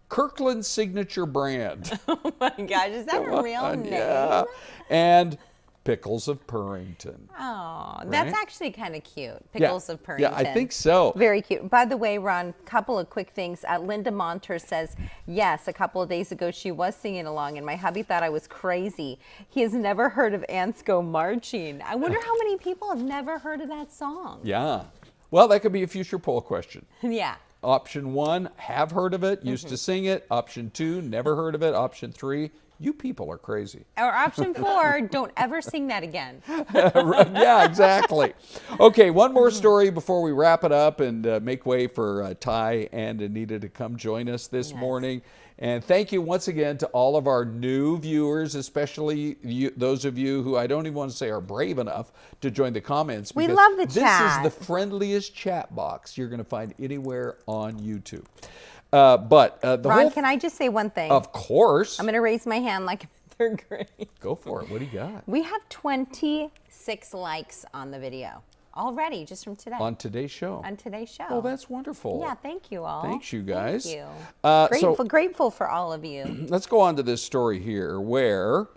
Kirkland Signature Brand. Oh my gosh, is that a real name? Yeah. And Pickles of Purrington. Oh, that's Right? actually kind of cute. Pickles of Purrington. Yeah, I think so. Very cute. By the way, Ron, couple of quick things. Linda Monter says, yes, a couple of days ago she was singing along and my hubby thought I was crazy. He has never heard of Ants Go Marching. I wonder how many people have never heard of that song. Yeah. Well, that could be a future poll question. Yeah. Option 1, have heard of it, used to sing it. Option 2, never heard of it. Option 3, you people are crazy. Or option 4, don't ever sing that again. Yeah, exactly. Okay, one more story before we wrap it up and make way for Ty and Anita to come join us this morning. And thank you once again to all of our new viewers, especially those of you who I don't even want to say are brave enough to join the comments. We because love the chat. This is the friendliest chat box you're going to find anywhere on YouTube. But the Ron, whole, can I just say one thing? of course, I'm going to raise my hand like in third grade. go for it. What do you got? We have 26 likes on the video already, just from today. On today's show. On today's show. Oh, that's wonderful. Yeah, thank you all. Thanks, you guys. Thank you. So Grateful for all of you. let's go on to this story here where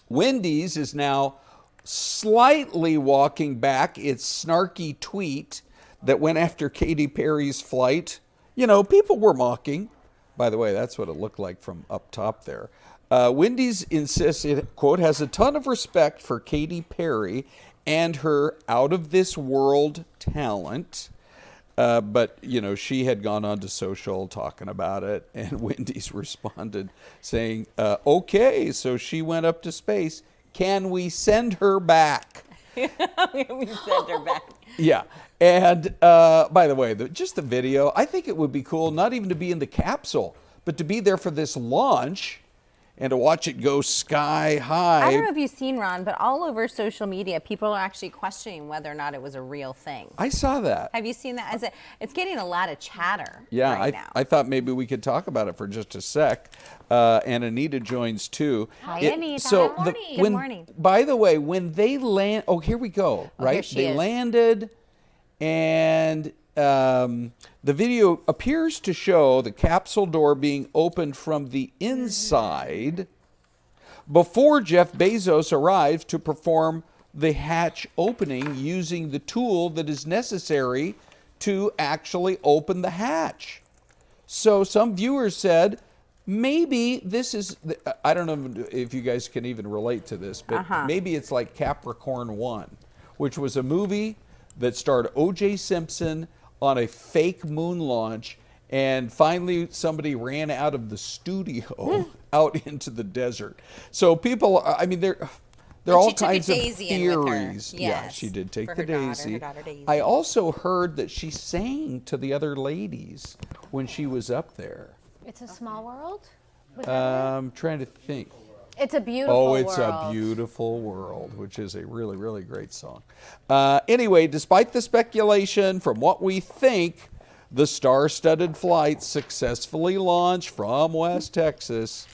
Wendy's is now slightly walking back its snarky tweet that went after Katy Perry's flight. You know, people were mocking By the way, that's what it looked like from up top there. Wendy's insists it, quote, has a ton of respect for Katy Perry and her out-of-this-world talent. But, you know, she had gone on to social talking about it, and Wendy's responded saying, okay, so she went up to space. Can we send her back? We send her back. Yeah. And by the way, just the video, I think it would be cool not even to be in the capsule, but to be there for this launch and to watch it go sky high. I don't know if you've seen, Ron, but all over social media, people are actually questioning whether or not it was a real thing. I saw that. Have you seen that? It's getting a lot of chatter Yeah, right now. I thought maybe we could talk about it for just a sec. And Anita joins too. Hi, Anita. So Good morning. when, Good morning. By the way, when they land, oh, here we go, right? here she They is. landed, and the video appears to show the capsule door being opened from the inside before Jeff Bezos arrived to perform the hatch opening using the tool that is necessary to actually open the hatch. So some viewers said, maybe this is, I don't know if you guys can even relate to this, but maybe it's like Capricorn 1, which was a movie that starred O.J. Simpson on a fake moon launch, and finally somebody ran out of the studio out into the desert. So people, I mean, they're all kinds of theories. Yeah, she did take the Daisy. Her daughter Daisy. I also heard that she sang to the other ladies when she was up there. It's a small world. I'm trying to think. It's a beautiful world. Oh, it's a beautiful world, which is a really, really great song. Anyway, despite the speculation, from what we think, the star-studded flight successfully launched from West Texas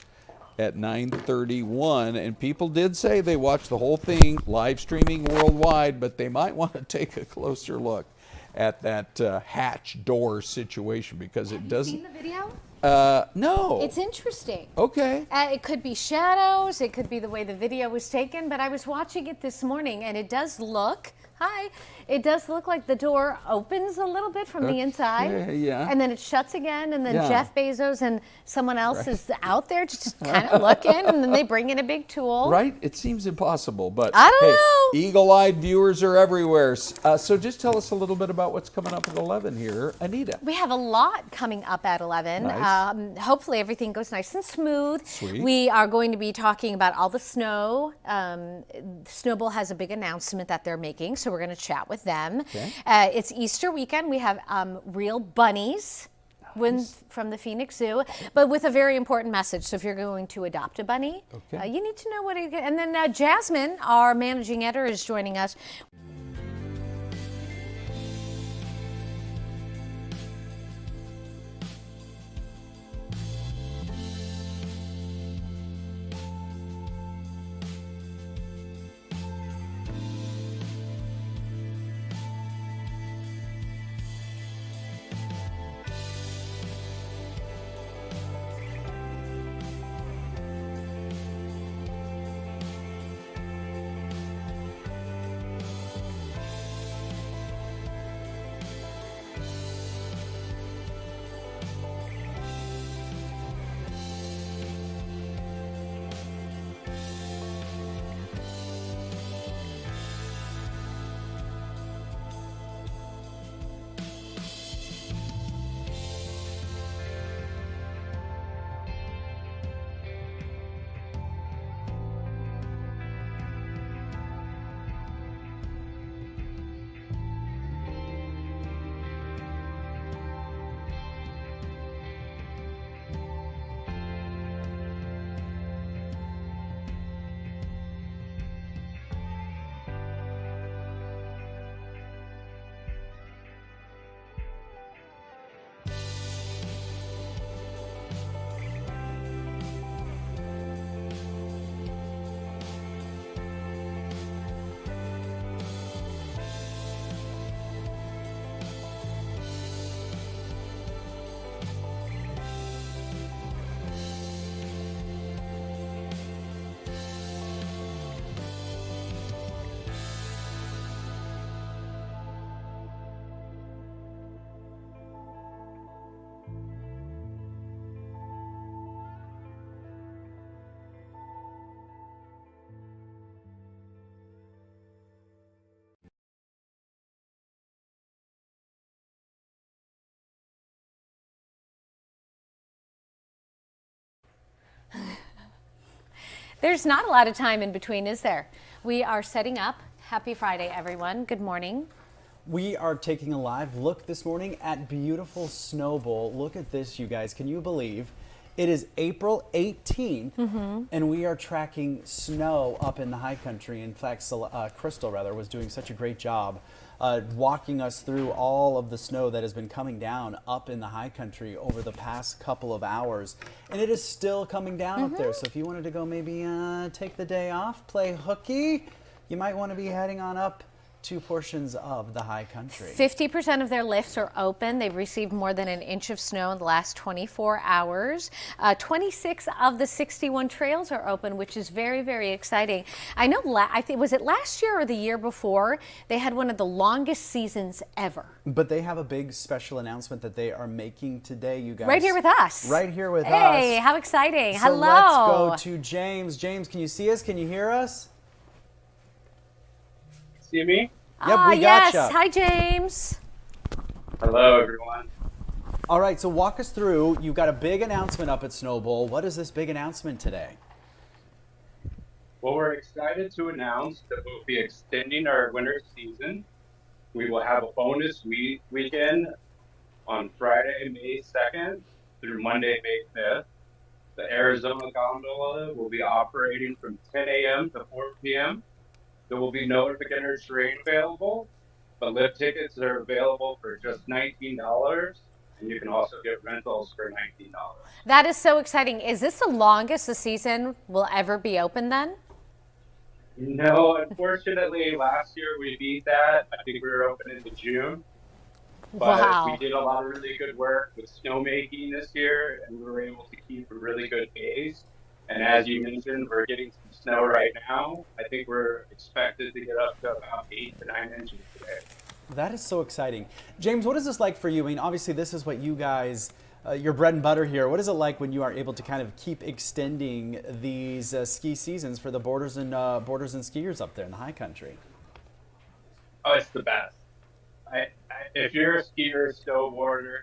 at 9:31, and people did say they watched the whole thing live streaming worldwide, but they might want to take a closer look at that hatch door situation because it doesn't. Have you seen the video? No. It's interesting. Okay. It could be shadows, it could be the way the video was taken, but I was watching it this morning and it does look, it does look like the door opens a little bit from the inside. Yeah. And then it shuts again, and then Yeah. Jeff Bezos and someone else is out there just kind of looking, and then they bring in a big tool. Right? It seems impossible, but I don't hey, know. eagle-eyed viewers are everywhere. So just tell us a little bit about what's coming up at 11 here, Anita. We have a lot coming up at 11. Nice. Hopefully everything goes nice and smooth. Sweet. We are going to be talking about all the snow. Snowbowl has a big announcement that they're making, so we're going to chat with them. Okay. It's Easter weekend. We have real bunnies from the Phoenix Zoo, but with a very important message. So if you're going to adopt a bunny, you need to know what it is. And then Jasmin, our managing editor, is joining us. There's not a lot of time in between, is there? We are setting up. Happy Friday, everyone. Good morning. We are taking a live look this morning at beautiful Snowbowl. Look at this, you guys. Can you believe? It is April 18th, and we are tracking snow up in the high country. In fact, Crystal, was doing such a great job walking us through all of the snow that has been coming down up in the high country over the past couple of hours. And it is still coming down up there. So if you wanted to go maybe take the day off, play hooky, you might want to be heading on up to portions of the high country. 50% of their lifts are open. They've received more than an inch of snow in the last 24 hours. 26 of the 61 trails are open, which is very, very exciting. I know, I think, was it last year or the year before, they had one of the longest seasons ever. But they have a big special announcement that they are making today, you guys. Right here with us. Right here with us. Hey, how exciting. So Hello. let's go to James. James, can you see us? Can you hear us? See me? Yep, we yes. gotcha. Hi, James. Hello, everyone. All right, so walk us through. You've got a big announcement up at Snowbowl. What is this big announcement today? Well, we're excited to announce that we'll be extending our winter season. We will have a bonus weekend on Friday, May 2nd through Monday, May 5th. The Arizona gondola will be operating from 10 a.m. to 4 p.m. There will be no beginner terrain available, but lift tickets are available for just $19, and you can also get rentals for $19. That is so exciting. Is this the longest the season will ever be open then? No, unfortunately, last year we beat that. I think we were open into June. But Wow. we did a lot of really good work with snowmaking this year, and we were able to keep a really good pace. And as you mentioned, we're getting some snow right now. I think we're expected to get up to about 8 to 9 inches today. That is so exciting. James, what is this like for you? I mean, obviously this is what you guys, your bread and butter here. What is it like when you are able to kind of keep extending these ski seasons for the boarders and skiers up there in the high country? Oh, it's the best. If you're a skier, snowboarder,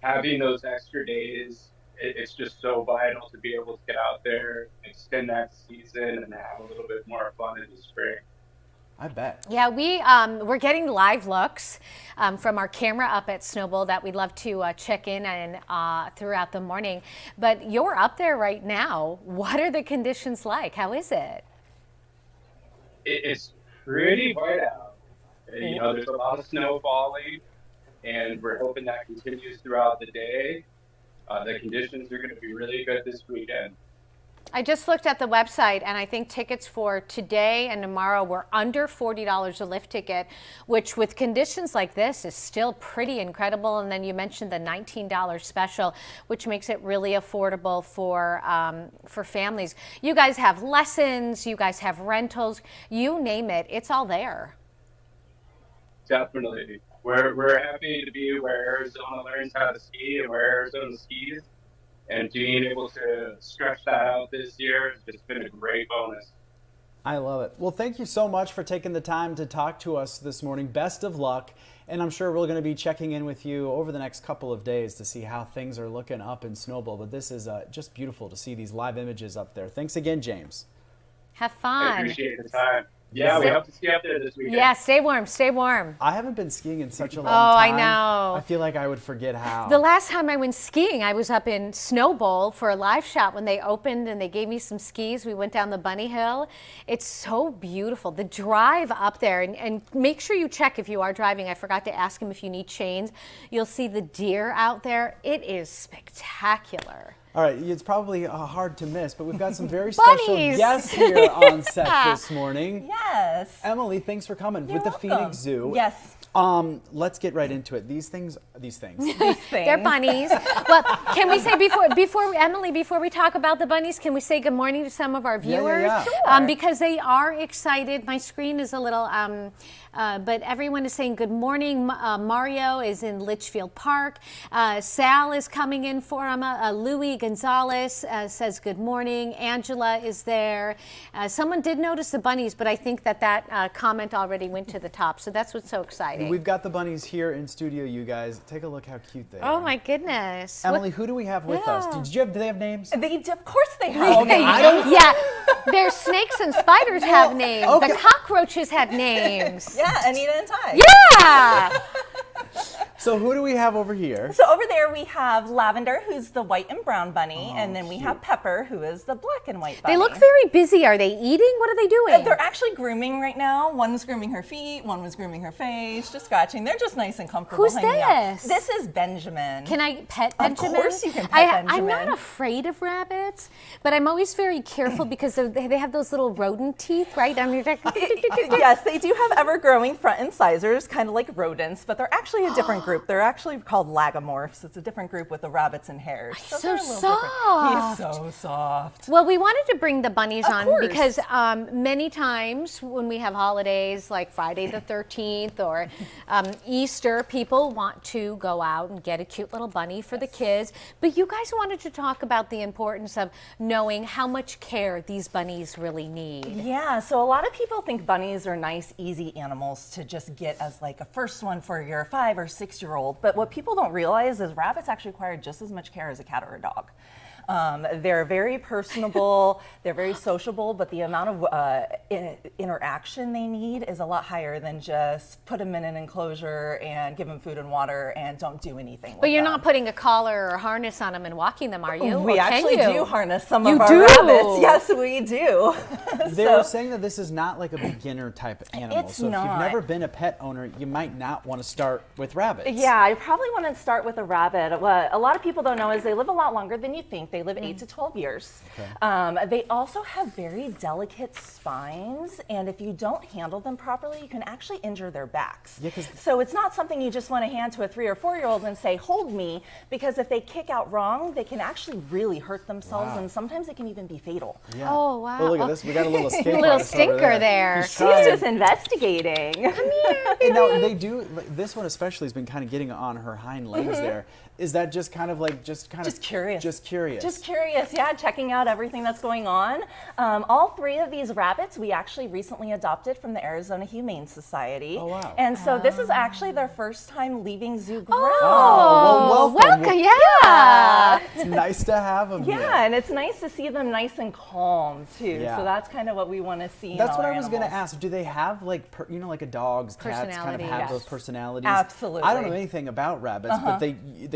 having those extra days, it's just so vital to be able to get out there, extend that season, and have a little bit more fun in the spring. I bet. Yeah, we're getting live looks from our camera up at Snowbowl that we'd love to check in and throughout the morning. But you're up there right now. What are the conditions like? How is it? It's pretty white out. You know, there's a lot of snow falling, and we're hoping that continues throughout the day. The conditions are going to be really good this weekend. I just looked at the website, and I think tickets for today and tomorrow were under $40 a lift ticket, which with conditions like this is still pretty incredible. And then you mentioned the $19 special, which makes it really affordable for families. You guys have lessons, you guys have rentals, you name it, it's all there. Definitely. We're happy to be where Arizona learns how to ski and where Arizona skis. And being able to stretch that out this year has just been a great bonus. I love it. Well, thank you so much for taking the time to talk to us this morning. Best of luck. And I'm sure we're going to be checking in with you over the next couple of days to see how things are looking up in Snowbowl. But this is just beautiful to see these live images up there. Thanks again, James. Have fun. I appreciate the time. Yeah, we hope to ski up there this weekend. Yeah, stay warm, stay warm. I haven't been skiing in such a long I time. know. I feel like I would forget how. The last time I went skiing, I was up in Snowbowl for a live shot when they opened and they gave me some skis. We went down the bunny hill. It's so beautiful. The drive up there, and make sure you check if you are driving. I forgot to ask him if you need chains. You'll see the deer out there. It is spectacular. All right, it's probably hard to miss, but we've got some very special Bunnies. guests here on set this morning. Yes. Emily, thanks for coming You're with the welcome. Phoenix Zoo. Yes. Let's get right into it. These things. They're bunnies. Well, can we say before we talk about the bunnies, can we say good morning to some of our viewers? Yeah. Sure. Because they are excited. My screen is a little, but everyone is saying good morning. Mario is in Litchfield Park. Sal is coming in for him. Louis Gonzalez says good morning. Angela is there. Someone did notice the bunnies, but I think that comment already went to the top. So that's what's so exciting. exciting. We've got the bunnies here in studio, you guys. Take a look how cute they are. Oh my goodness. Emily, who do we have with us? Do they have names? Of course they have. Okay, I don't. Yeah, their snakes and spiders have names. Okay. The cockroaches had names. Yeah, Anita and Ty. Yeah. So who do we have over here? So over there we have Lavender, who's the white and brown bunny, and then we have Pepper, who is the black and white bunny. They look very busy. Are they eating? What are they doing? They're actually grooming right now. One's grooming her feet, one was grooming her face, just scratching. They're just nice and comfortable. Who's hanging out. this? This is Benjamin. Can I pet Benjamin? Of course you can pet Benjamin. I'm not afraid of rabbits, but I'm always very careful because they have those little rodent teeth, right? Yes, they do have ever-growing front incisors, kind of like rodents, but they're actually a different group. They're actually called lagomorphs. It's a different group with the rabbits and hares. So they're a little soft. different. He's so soft. Well, we wanted to bring the bunnies on course. because many times when we have holidays like Friday the 13th or Easter, people want to go out and get a cute little bunny for the kids. But you guys wanted to talk about the importance of knowing how much care these bunnies really need. Yeah, so a lot of people think bunnies are nice, easy animals to just get as like a first one for your 5 or 6 year old. But what people don't realize is rabbits actually require just as much care as a cat or a dog. They're very personable, they're very sociable, but the amount of interaction they need is a lot higher than just put them in an enclosure and give them food and water and don't do anything. But you're not putting a collar or harness on them and walking them, are you? We actually do harness some You of our do? rabbits. Yes, we do. They were saying that this is not like a beginner type animal. It's so if not. you've never been a pet owner, you might not want to start with rabbits. Yeah, I probably want to start with a rabbit. What a lot of people don't know is they live a lot longer than you think. They live 8 to 12 years. Okay. They also have very delicate spines, and if you don't handle them properly, you can actually injure their backs. Yeah, so it's not something you just want to hand to a 3 or 4 year old and say, hold me, because if they kick out wrong, they can actually really hurt themselves, and sometimes it can even be fatal. Yeah. Oh, wow. Well, look at this. We got a little escape little artist over stinker there. He's She's trying. just investigating. Come here. And now they do. This one especially has been kind of getting on her hind legs there. Is that just kind of like Just curious. Just curious. Just curious, yeah, checking out everything that's going on. All 3 of these rabbits we actually recently adopted from the Arizona Humane Society. Oh, wow. And so this is actually their first time leaving zoo grounds. Oh, well, welcome. Yeah. It's nice to have them here. Yeah, and it's nice to see them nice and calm too. Yeah. So that's kind of what we want to see. That's in what all I was going to animals. ask. Do they have like, like a dog's, cats kind of Personality, have yes. those personalities? Absolutely. I don't know anything about rabbits, but they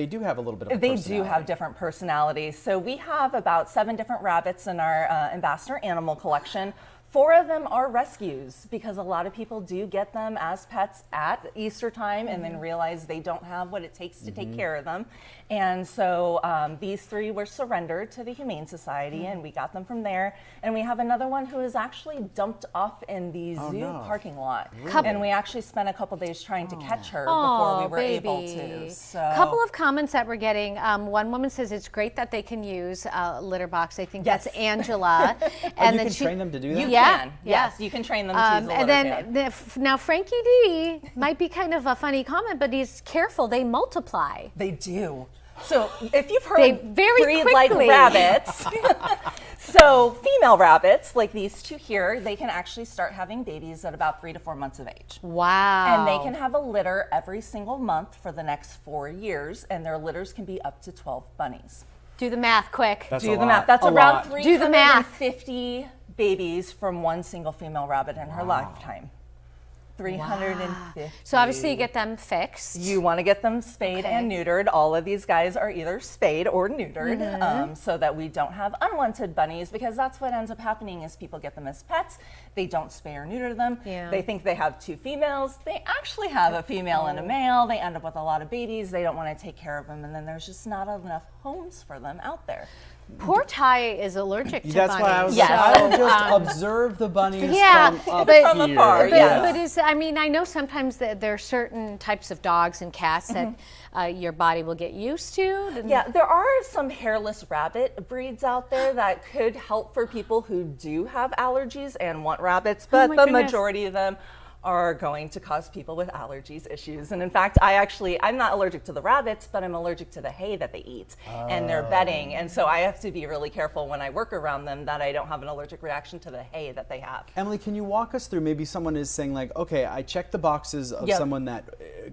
do have a little bit of They personality. do have different personalities. So we have about 7 different rabbits in our ambassador animal collection. 4 of them are rescues because a lot of people do get them as pets at Easter time and then realize they don't have what it takes to take care of them. And so these 3 were surrendered to the Humane Society and we got them from there. And we have another one who is actually dumped off in the zoo parking lot. Really? And we actually spent a couple days trying to catch her before we were able to. So. Couple of comments that we're getting. One woman says it's great that they can use a litter box. I think that's Angela. And you can train them to do that? You Yeah, can. yeah. Yes, you can train them to use a litter And then can. now Frankie D might be kind of a funny comment, but he's careful. They multiply. They do. So if you've heard They very breed like quickly. rabbits, so female rabbits like these 2 here, they can actually start having babies at about 3 to 4 months of age. Wow. And they can have a litter every single month for the next 4 years, and their litters can be up to 12 bunnies. Do the math quick. That's Do a the lot. math. That's A around lot. Do the math. 350 babies from one single female rabbit in her lifetime. 350. So obviously you get them fixed. You want to get them spayed and neutered. All of these guys are either spayed or neutered so that we don't have unwanted bunnies, because that's what ends up happening is people get them as pets. They don't spay or neuter them. Yeah. They think they have 2 females. They actually have a female and a male. They end up with a lot of babies. They don't want to take care of them, and then there's just not enough homes for them out there. Poor Ty is allergic to That's bunnies. why I was Yes. like, I will just observe the bunnies Yeah, from up but- From here. afar, But, yes. but is, I mean, I know sometimes that there are certain types of dogs and cats that your body will get used to. Yeah, there are some hairless rabbit breeds out there that could help for people who do have allergies and want rabbits, but my the goodness. majority of them are going to cause people with allergies issues. And in fact, I'm not allergic to the rabbits, but I'm allergic to the hay that they eat and their bedding. And so I have to be really careful when I work around them that I don't have an allergic reaction to the hay that they have. Emily, can you walk us through, maybe someone is saying like, okay, I checked the boxes of someone that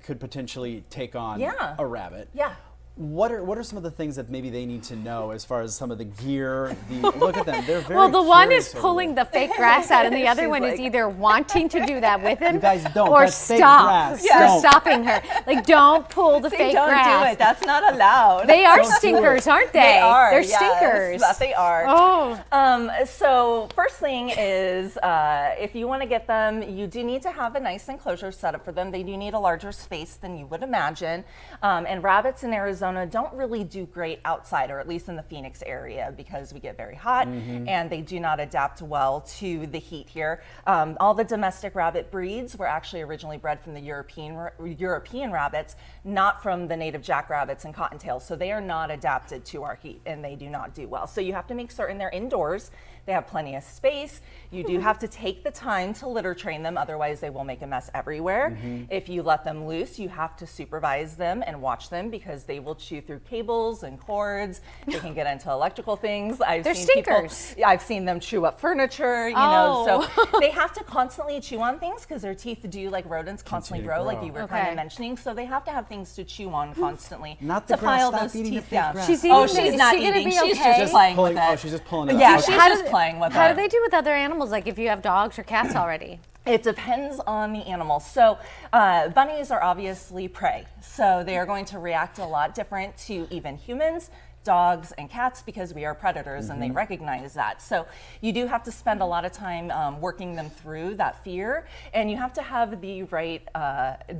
could potentially take on a rabbit. Yeah. What are some of the things that maybe they need to know as far as some of the gear? Look at them, they're very Well, the one is curious over pulling there. the fake grass out, and the other She's one is like- either wanting to do that with him You guys don't, or that's fake stop. grass. Or Don't. stopping her. Like, don't pull the fake Don't grass. do it. That's not allowed. They are Don't do it. stinkers, aren't they? They are. They're yes, stinkers. That they are. Oh. So first thing is, if you want to get them, you do need to have a nice enclosure set up for them. They do need a larger space than you would imagine. And rabbits in Arizona don't really do great outside, or at least in the Phoenix area, because we get very hot and they do not adapt well to the heat here. All the domestic rabbit breeds were actually originally bred from the European rabbits, not from the native jackrabbits and cottontails. So they are not adapted to our heat and they do not do well. So you have to make certain they're indoors. They have plenty of space. You do have to take the time to litter train them, otherwise they will make a mess everywhere. If you let them loose, you have to supervise them and watch them, because they will chew through cables and cords. They can get into electrical things. They're stinkers. I've seen them chew up furniture, you know, so they have to constantly chew on things because their teeth do, like rodents, constantly grow, like you were kind of mentioning. So they have to have things to chew on constantly Not the to grass, file stop those eating the teeth fake down. grass. She's Oh, eating it. she's Is not she gonna eating. be She's okay? just playing with it. Oh, she's just pulling it Yeah, up. she's How just do- playing with How it. do they do with other animals, like if you have dogs or cats already? It depends on the animal. So bunnies are obviously prey. So they are going to react a lot different to even humans, dogs, and cats, because we are predators and they recognize that. So you do have to spend a lot of time working them through that fear, and you have to have the right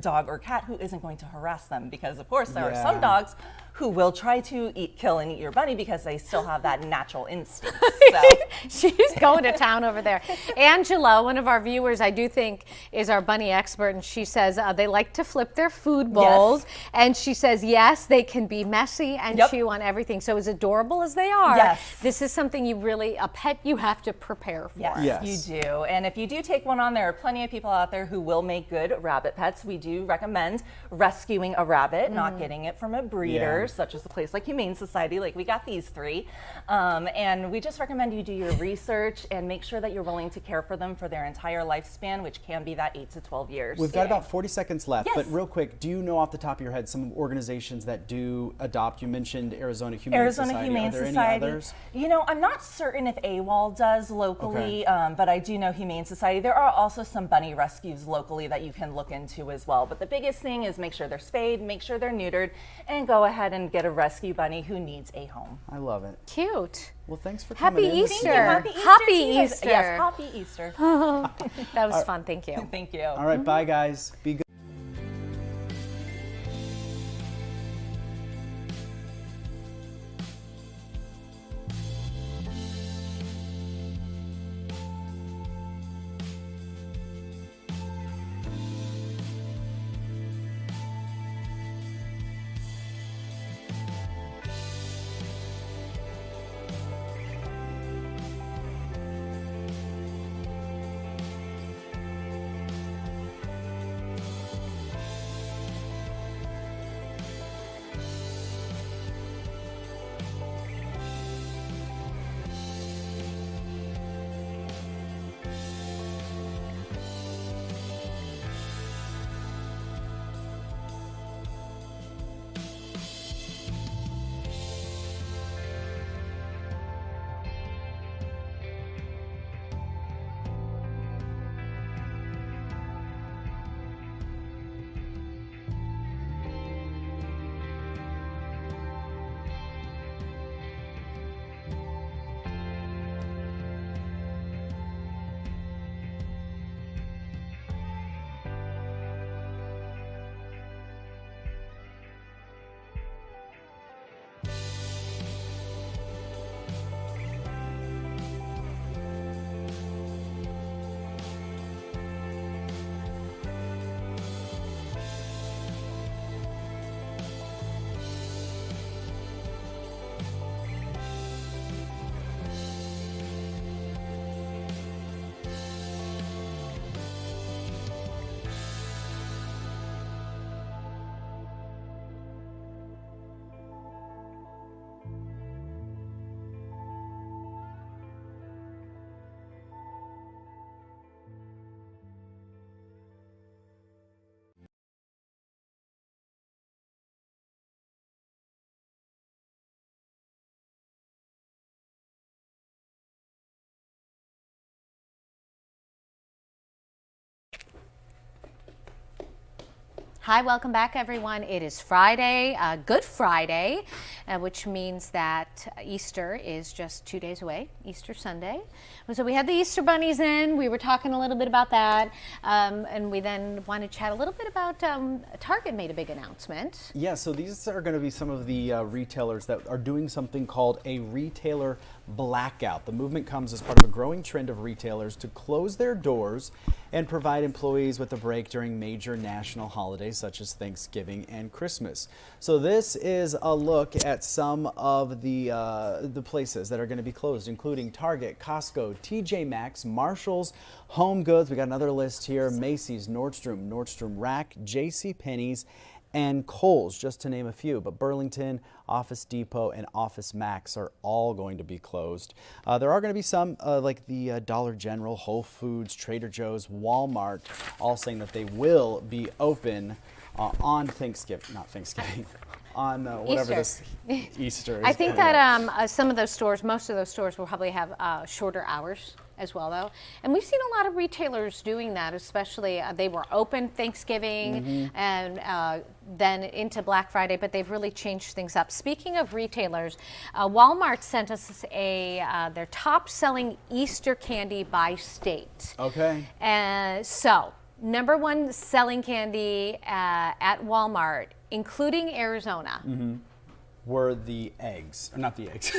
dog or cat who isn't going to harass them, because of course there are some dogs who will try to kill and eat your bunny because they still have that natural instinct. So. She's going to town over there. Angela, one of our viewers, I do think is our bunny expert, and she says they like to flip their food bowls, and she says yes, they can be messy and chew on everything. So as adorable as they are, this is something you really, a pet you have to prepare for. Yes, you do. And if you do take one on, there are plenty of people out there who will make good rabbit pets. We do recommend rescuing a rabbit, not getting it from a breeder, such as a place like Humane Society, like we got these three. And we just recommend you do your research and make sure that you're willing to care for them for their entire lifespan, which can be that 8 to 12 years. We've got about 40 seconds left, but real quick, do you know off the top of your head some organizations that do adopt? You mentioned Arizona Humane Society. Humane Are there Society. any others? You know, I'm not certain if AWOL does locally, but I do know Humane Society. There are also some bunny rescues locally that you can look into as well. But the biggest thing is make sure they're spayed, make sure they're neutered, and go ahead and get a rescue bunny who needs a home. I love it. Cute. Well, thanks for Happy coming in. Easter. Happy Easter. Happy to you guys. Easter. Yes, happy Easter. That was fun. Thank you. Thank you. All right, bye guys. Be good. Hi, welcome back, everyone. It is Friday, Good Friday, which means that Easter is just 2 days away, Easter Sunday. So we had the Easter bunnies in. We were talking a little bit about that, and we then want to chat a little bit about Target made a big announcement. Yeah, so these are going to be some of the retailers that are doing something called a retailer blackout. The movement comes as part of a growing trend of retailers to close their doors and provide employees with a break during major national holidays such as Thanksgiving and Christmas. So this is a look at some of the places that are going to be closed, including Target, Costco, TJ Maxx, Marshalls, Home Goods. We got another list here: Macy's, Nordstrom Rack, JCPenney's, and Kohl's, just to name a few. But Burlington, Office Depot, and Office Max are all going to be closed. There are going to be some like the Dollar General, Whole Foods, Trader Joe's, Walmart, all saying that they will be open on Thanksgiving, not Thanksgiving, on whatever Easter. this Easter is. I think that some of those stores, most of those stores will probably have shorter hours as well, though. And we've seen a lot of retailers doing that, especially they were open Thanksgiving and then into Black Friday, but they've really changed things up. Speaking of retailers, Walmart sent us their top selling Easter candy by state. Okay. So, number one selling candy at Walmart, including Arizona. Were the eggs, or not the eggs,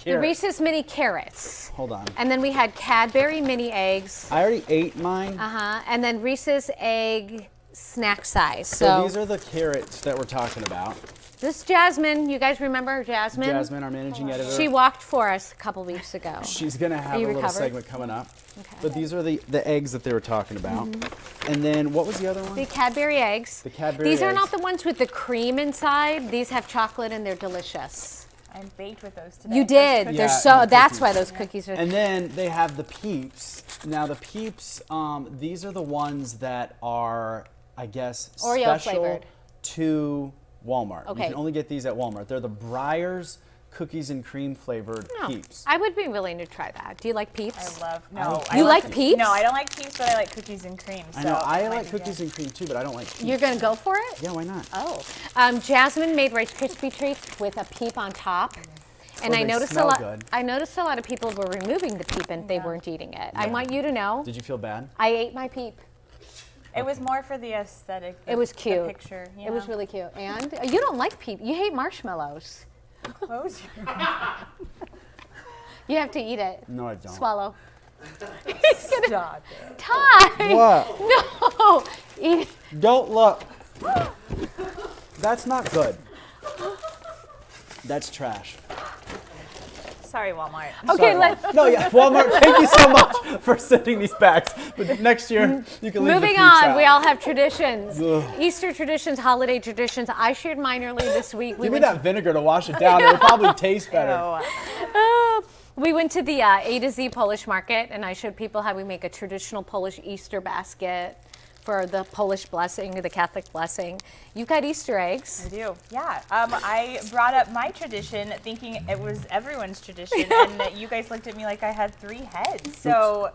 The Reese's Mini Carrots. Hold on. And then we had Cadbury Mini Eggs. I already ate mine. And then Reese's Egg Snack Size. So these are the carrots that we're talking about. This is Jasmin. You guys remember Jasmin? Jasmin, our managing editor. She walked for us a couple weeks ago. She's going to have a little segment coming up. Okay. But these are the eggs that they were talking about. And then what was the other one? The Cadbury eggs. The Cadbury These eggs. are not the ones with the cream inside. These have chocolate and they're delicious. I baked with those today. You did. They're that's why those cookies are. And then they have the Peeps. Now the Peeps, these are the ones that are, I guess, Oreo special flavored to Walmart. Okay. You can only get these at Walmart. They're the Breyers cookies and cream flavored Peeps. I would be willing to try that. Do you like Peeps? I love, You like Peeps? No, I don't like Peeps, but I like cookies and cream. I know, I like cookies and cream too, but I don't like Peeps. You're going to go for it? Yeah, why not? Oh. Jasmin made Rice Krispie treats with a peep on top. And I noticed I noticed a lot of people were removing the peep and they weren't eating it. I want you to know. Did you feel bad? I ate my peep. It was more for the aesthetic. It was cute. The picture. It was really cute. And you don't like peep. You hate marshmallows. Close your You have to eat it. No, I don't. Swallow. Stop it. Ty! What? No! Eat it. Don't look. That's not good. That's trash. Sorry, Walmart. Okay, No, yeah, Walmart, thank you so much for sending these bags. But next year, you can leave Moving the on, out. we all have traditions. Easter traditions, holiday traditions. I shared mine earlier this week. Give me that vinegar to wash it down. It'll probably taste better. We went to the A to Z Polish market, and I showed people how we make a traditional Polish Easter basket for the Polish blessing, the Catholic blessing. You've got Easter eggs. I do, yeah. I brought up my tradition thinking it was everyone's tradition, and you guys looked at me like I had 3 heads. So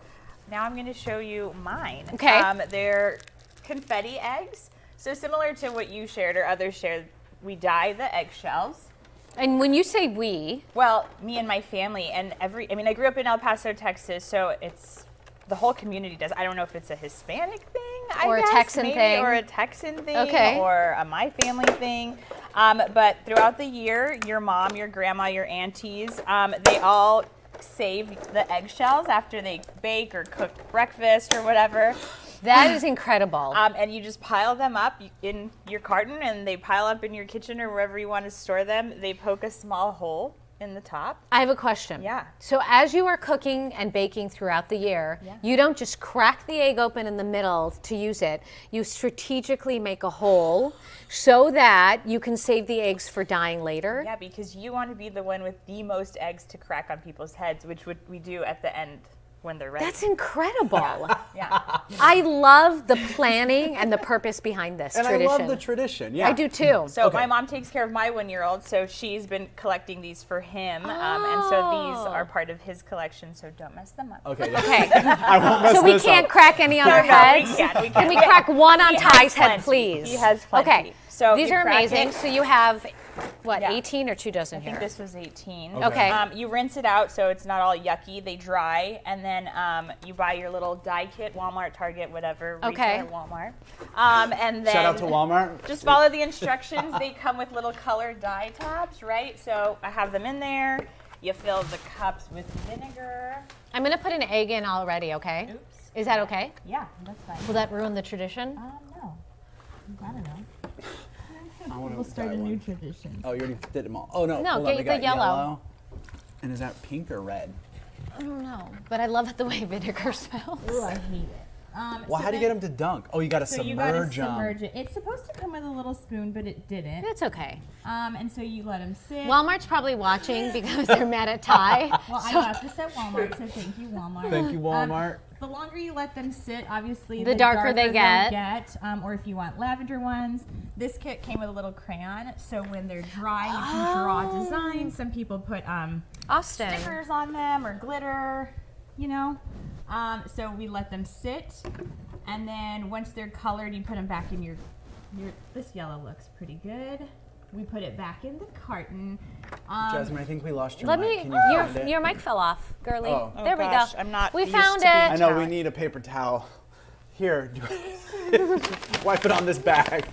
now I'm going to show you mine. Okay. They're confetti eggs. So similar to what you shared or others shared, we dye the eggshells. And when you say we, well, me and my family and I grew up in El Paso, Texas, so it's the whole community does. I don't know if it's a Hispanic thing, or I guess, a Texan maybe, thing, or a Texan thing, okay, or a my family thing. But throughout the year, your mom, your grandma, your aunties, they all save the eggshells after they bake or cook breakfast or whatever. That is incredible. And you just pile them up in your carton, and they pile up in your kitchen or wherever you want to store them. They poke a small hole in the top. I have a question. Yeah. So as you are cooking and baking throughout the year, you don't just crack the egg open in the middle to use it. You strategically make a hole so that you can save the eggs for dyeing later. Yeah, because you want to be the one with the most eggs to crack on people's heads, which we do at the end when they're ready. That's incredible. Yeah. I love the planning and the purpose behind this And tradition. I love the tradition. Yeah. I do too. So my mom takes care of my 1-year-old, so she's been collecting these for him, and so these are part of his collection. So don't mess them up. Okay. Okay. I won't mess So we this can't up. crack any on our heads? Can we crack one on He has Ty's head, plenty. please? He has plenty. Okay. So these you are crack amazing. it. So you have, what, Yeah. 18 or 2 dozen I here? think this was 18. Okay. You rinse it out so it's not all yucky. They dry, and then you buy your little dye kit, Walmart, Target, whatever. Okay. Retailer, Walmart. And then Shout out to Walmart. Just follow the instructions. They come with little colored dye tabs, right? So I have them in there. You fill the cups with vinegar. I'm going to put an egg in already, okay? Oops. Is that okay? Yeah, that's fine. Will that ruin the tradition? No. I don't know. We'll start a new tradition. Oh, you already did them all. Oh, no. No, hold get on, we the got yellow. And is that pink or red? I don't know, but I love the way vinegar smells. Ooh, I hate it. Well, how do you get them to dunk? Oh, you got to So you submerge gotta them. submerge it. It's supposed to come with a little spoon, but it didn't. It's okay. And so you let them sit. Walmart's probably watching because they're mad at Ty. Well, I got this at Walmart, so thank you, Walmart. Thank you, Walmart. The longer you let them sit, obviously, The darker they get. Or if you want lavender ones. This kit came with a little crayon, so when they're dry, you can draw designs. Some people put Austin. stickers on them or glitter, you know. So we let them sit, and then once they're colored, you put them back in your. This yellow looks pretty good. We put it back in the carton. Jasmin, I think we lost your Let mic. me. Can you find it? Your mic fell off, girly. Oh. There we gosh, go. I'm not We used found to being it. I know, we need a paper towel. Here, wipe it on this bag.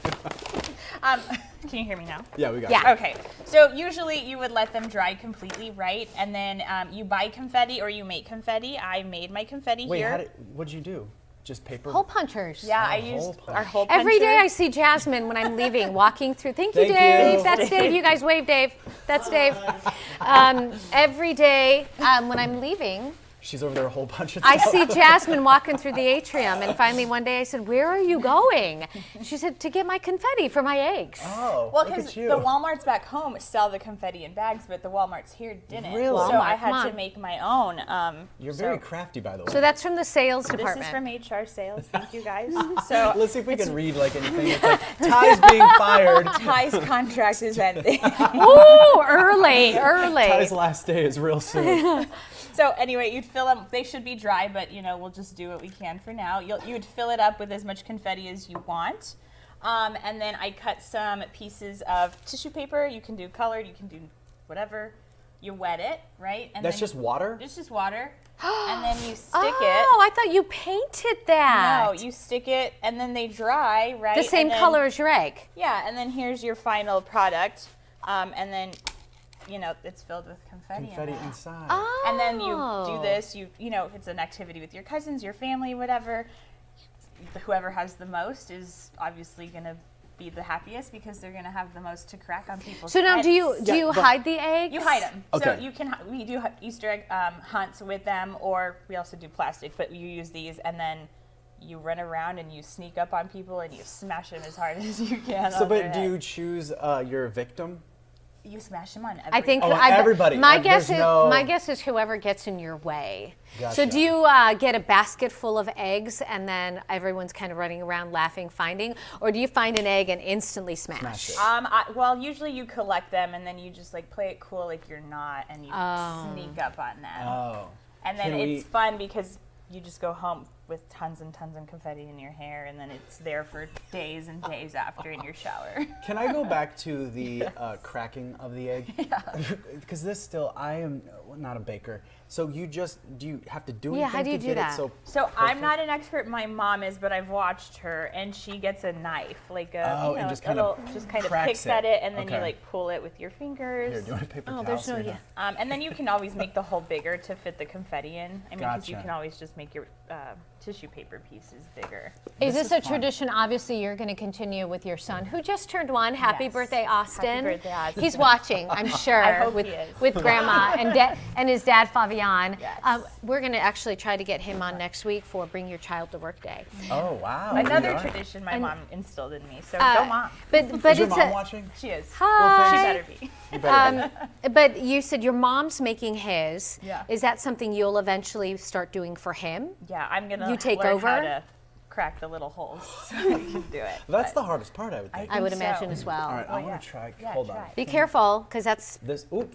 Can you hear me now? Yeah, we got Yeah. it. Okay, so usually you would let them dry completely, right? And then you buy confetti or you make confetti. I made my confetti Wait, here. what'd you do? Just paper? Hole punchers. Yeah, I hole used punch. our hole puncher. Every day I see Jasmin when I'm leaving, walking through. Thank you, Thank Dave. you. That's Dave. You guys wave, Dave. That's Dave. Every day when I'm leaving, She's over there a whole bunch of I stuff. see Jasmin walking through the atrium, and finally one day I said, "Where are you going?" She said, "To get my confetti for my eggs." Oh, Well, look because at you. the Walmarts back home sell the confetti in bags, but the Walmarts here didn't. Really? So I Walmart, come had to on. make my own. You're very crafty, by the way. So that's from the sales This department. is from HR sales. Thank you guys. So Let's see if we can read like anything. It's like, Ty's being fired. Ty's contract is ending. Ooh, early. Ty's last day is real soon. So anyway, you'd fill them. They should be dry, but we'll just do what we can for now. You'd fill it up with as much confetti as you want, and then I cut some pieces of tissue paper. You can do colored. You can do whatever. You wet it, right? And That's then just water? It's just water, and then you stick Oh, I thought you painted that. No, you stick it, and then they dry, right? The same And then- color as your egg. Yeah, and then here's your final product, and then it's filled with confetti. Confetti in it. inside. Oh. And then you do this, if it's an activity with your cousins, your family, whatever, whoever has the most is obviously going to be the happiest because they're going to have the most to crack on people's So now, heads. do you hide the eggs? You hide them. Okay. So you can. We do Easter egg hunts with them, or we also do plastic. But you use these, and then you run around and you sneak up on people and you smash them as hard as you can. So, on their but do head. you choose your victim? You smash them on every. I think everybody. My There's guess is whoever gets in your way. Gotcha. So do you get a basket full of eggs and then everyone's kind of running around laughing, finding, or do you find an egg and instantly smash? it. Well, usually you collect them and then you just play it cool like you're not, and you sneak up on them. Oh. And then Can it's fun because you just go home with tons and tons of confetti in your hair, and then it's there for days and days after in your shower. Can I go back to the cracking of the egg? Yeah. Because I am not a baker. So do you have to do anything how do you to do get that? it so So I'm not an expert. My mom is, but I've watched her, and she gets a knife, like a, and just kind of cracks picks at it, and then Okay. you like pull it with your fingers. Here, do you want a paper towel? there's no so you're yeah. not- And then you can always make the hole bigger to fit the confetti in. I mean, because you Gotcha. can always just make your tissue paper piece is bigger. Is this a tradition, obviously, you're going to continue with your son, who just turned 1? Happy birthday, Austin. Happy birthday, Austin. He's watching, I'm sure, I hope with, he is. with Grandma and his dad, Fabian. Yes. We're going to actually try to get him on next week for Bring Your Child to Work Day. Oh, wow. Another tradition my mom instilled in me. So go, Mom. But Is your it's mom watching? She is. Hi. She better be. You better be. But you said your mom's making his. Yeah. Is that something you'll eventually start doing for him? Yeah, I'm gonna You take learn over? how to crack the little holes so I can do it. That's but the hardest part, I would think. I would so. imagine as well. All right, I want to try. Hold on. Be careful, because that's. This. Oop.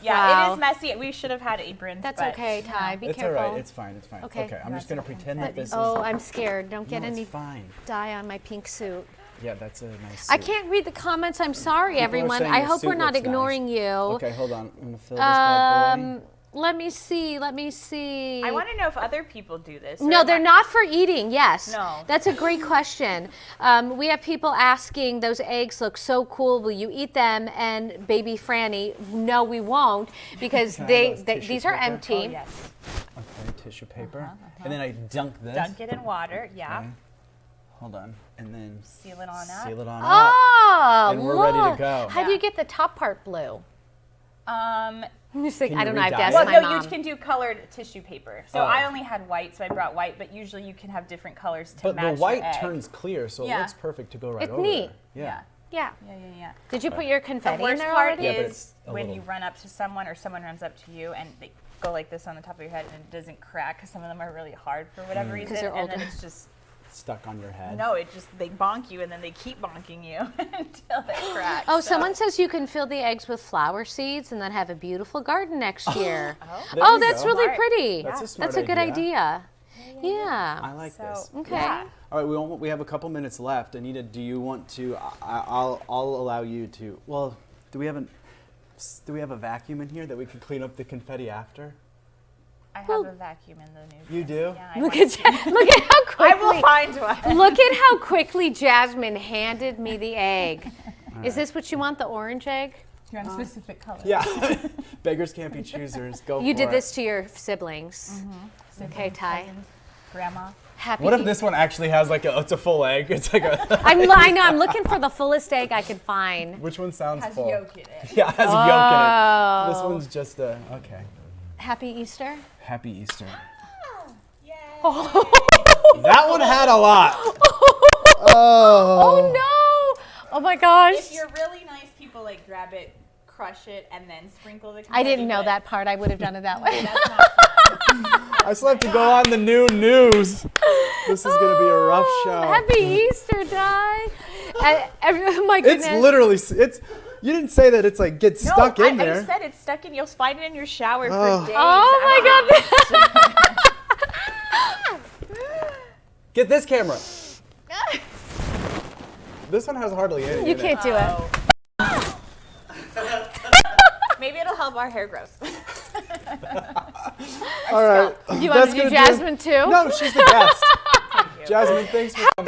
yeah, wow. it is messy. We should have had aprons. That's but, okay, Ty. you know. Be It's careful. all right. It's fine. It's fine. Okay. I'm just gonna pretend that this is. Oh, I'm scared. Don't get No, it's any fine. dye on my pink suit. Yeah, that's a nice. I suit. can't read the comments. I'm sorry, People are everyone. saying I your hope we're suit not looks ignoring nice. you. Okay, hold on. I'm gonna fill this bad boy. Let me see. Let me see. I want to know if other people do this. No, or they're not for eating. Yes. No. That's a great question. We have people asking, those eggs look so cool. Will you eat them? And baby Franny, no, we won't, because Can I have they tissue these are paper? empty. Oh, yes. Okay, tissue paper. And then I dunk this. Dunk it in water. Yeah. Okay. Hold on. And then Seal it on up. seal it on up. Oh, And we're ready to look. go. How do you get the top part blue? Just like, Can I you don't know. I've re-dye asked it? Well, my no, mom. you can do colored tissue paper. So Oh. I only had white, so I brought white. But usually you can have different colors to But match the your white egg. turns clear, so it Yeah. looks perfect to go right It's over. neat. Yeah. Yeah. Yeah. Did you put your The confetti in worst there part already? Yeah, but is it's a when little- you run up to someone or someone runs up to you and they go like this on the top of your head and it doesn't crack because some of them are really hard for whatever reason. they're And then older. it's just, Stuck on your head. no, they bonk you and then they keep bonking you until they crack. Oh, so. someone says you can fill the eggs with flower seeds and then have a beautiful garden next year. There Oh, you that's go. really Smart. pretty. That's a smart That's a good idea. Yeah. I like this. Okay. Yeah. All right, we have a couple minutes left. Anita, do you want to? I'll allow you to. Well, do we have a vacuum in here that we can clean up the confetti after? I have a vacuum in the new. You do? Yeah, I Look went at how quickly. I will find one. Look at how quickly Jasmine handed me the egg. Is this what you want, the orange egg? You want a specific color? Yeah. Beggars can't be choosers. Go You for did it. this to your siblings. Okay, Ty. Grandma. Happy. What if this one actually has it's a full egg? It's like a. I know. I'm looking for the fullest egg I can find. Which one sounds Has full? yolk in it. Yeah, it has a yolk in it. This one's just a. Okay. Happy Easter. Happy Easter. Oh, That one had a lot. oh no! Oh my gosh! If you're really nice, people like grab it, crush it, and then sprinkle the. I didn't confetti, know but that part. I would have done it that way. That's not fun. I still have to go on the new news. This is going to be a rough show. Happy Easter, Di. My goodness. It's literally. You didn't say that it's like gets stuck in there. I said it's stuck in. You'll find it in your shower Oh. for days. Oh my goodness. Get this camera. This one has hardly anything. You in can't it. do it. Maybe it'll help our hair growth. All right. You want to do Jasmine too? No, she's the best. Jasmine, thanks for coming.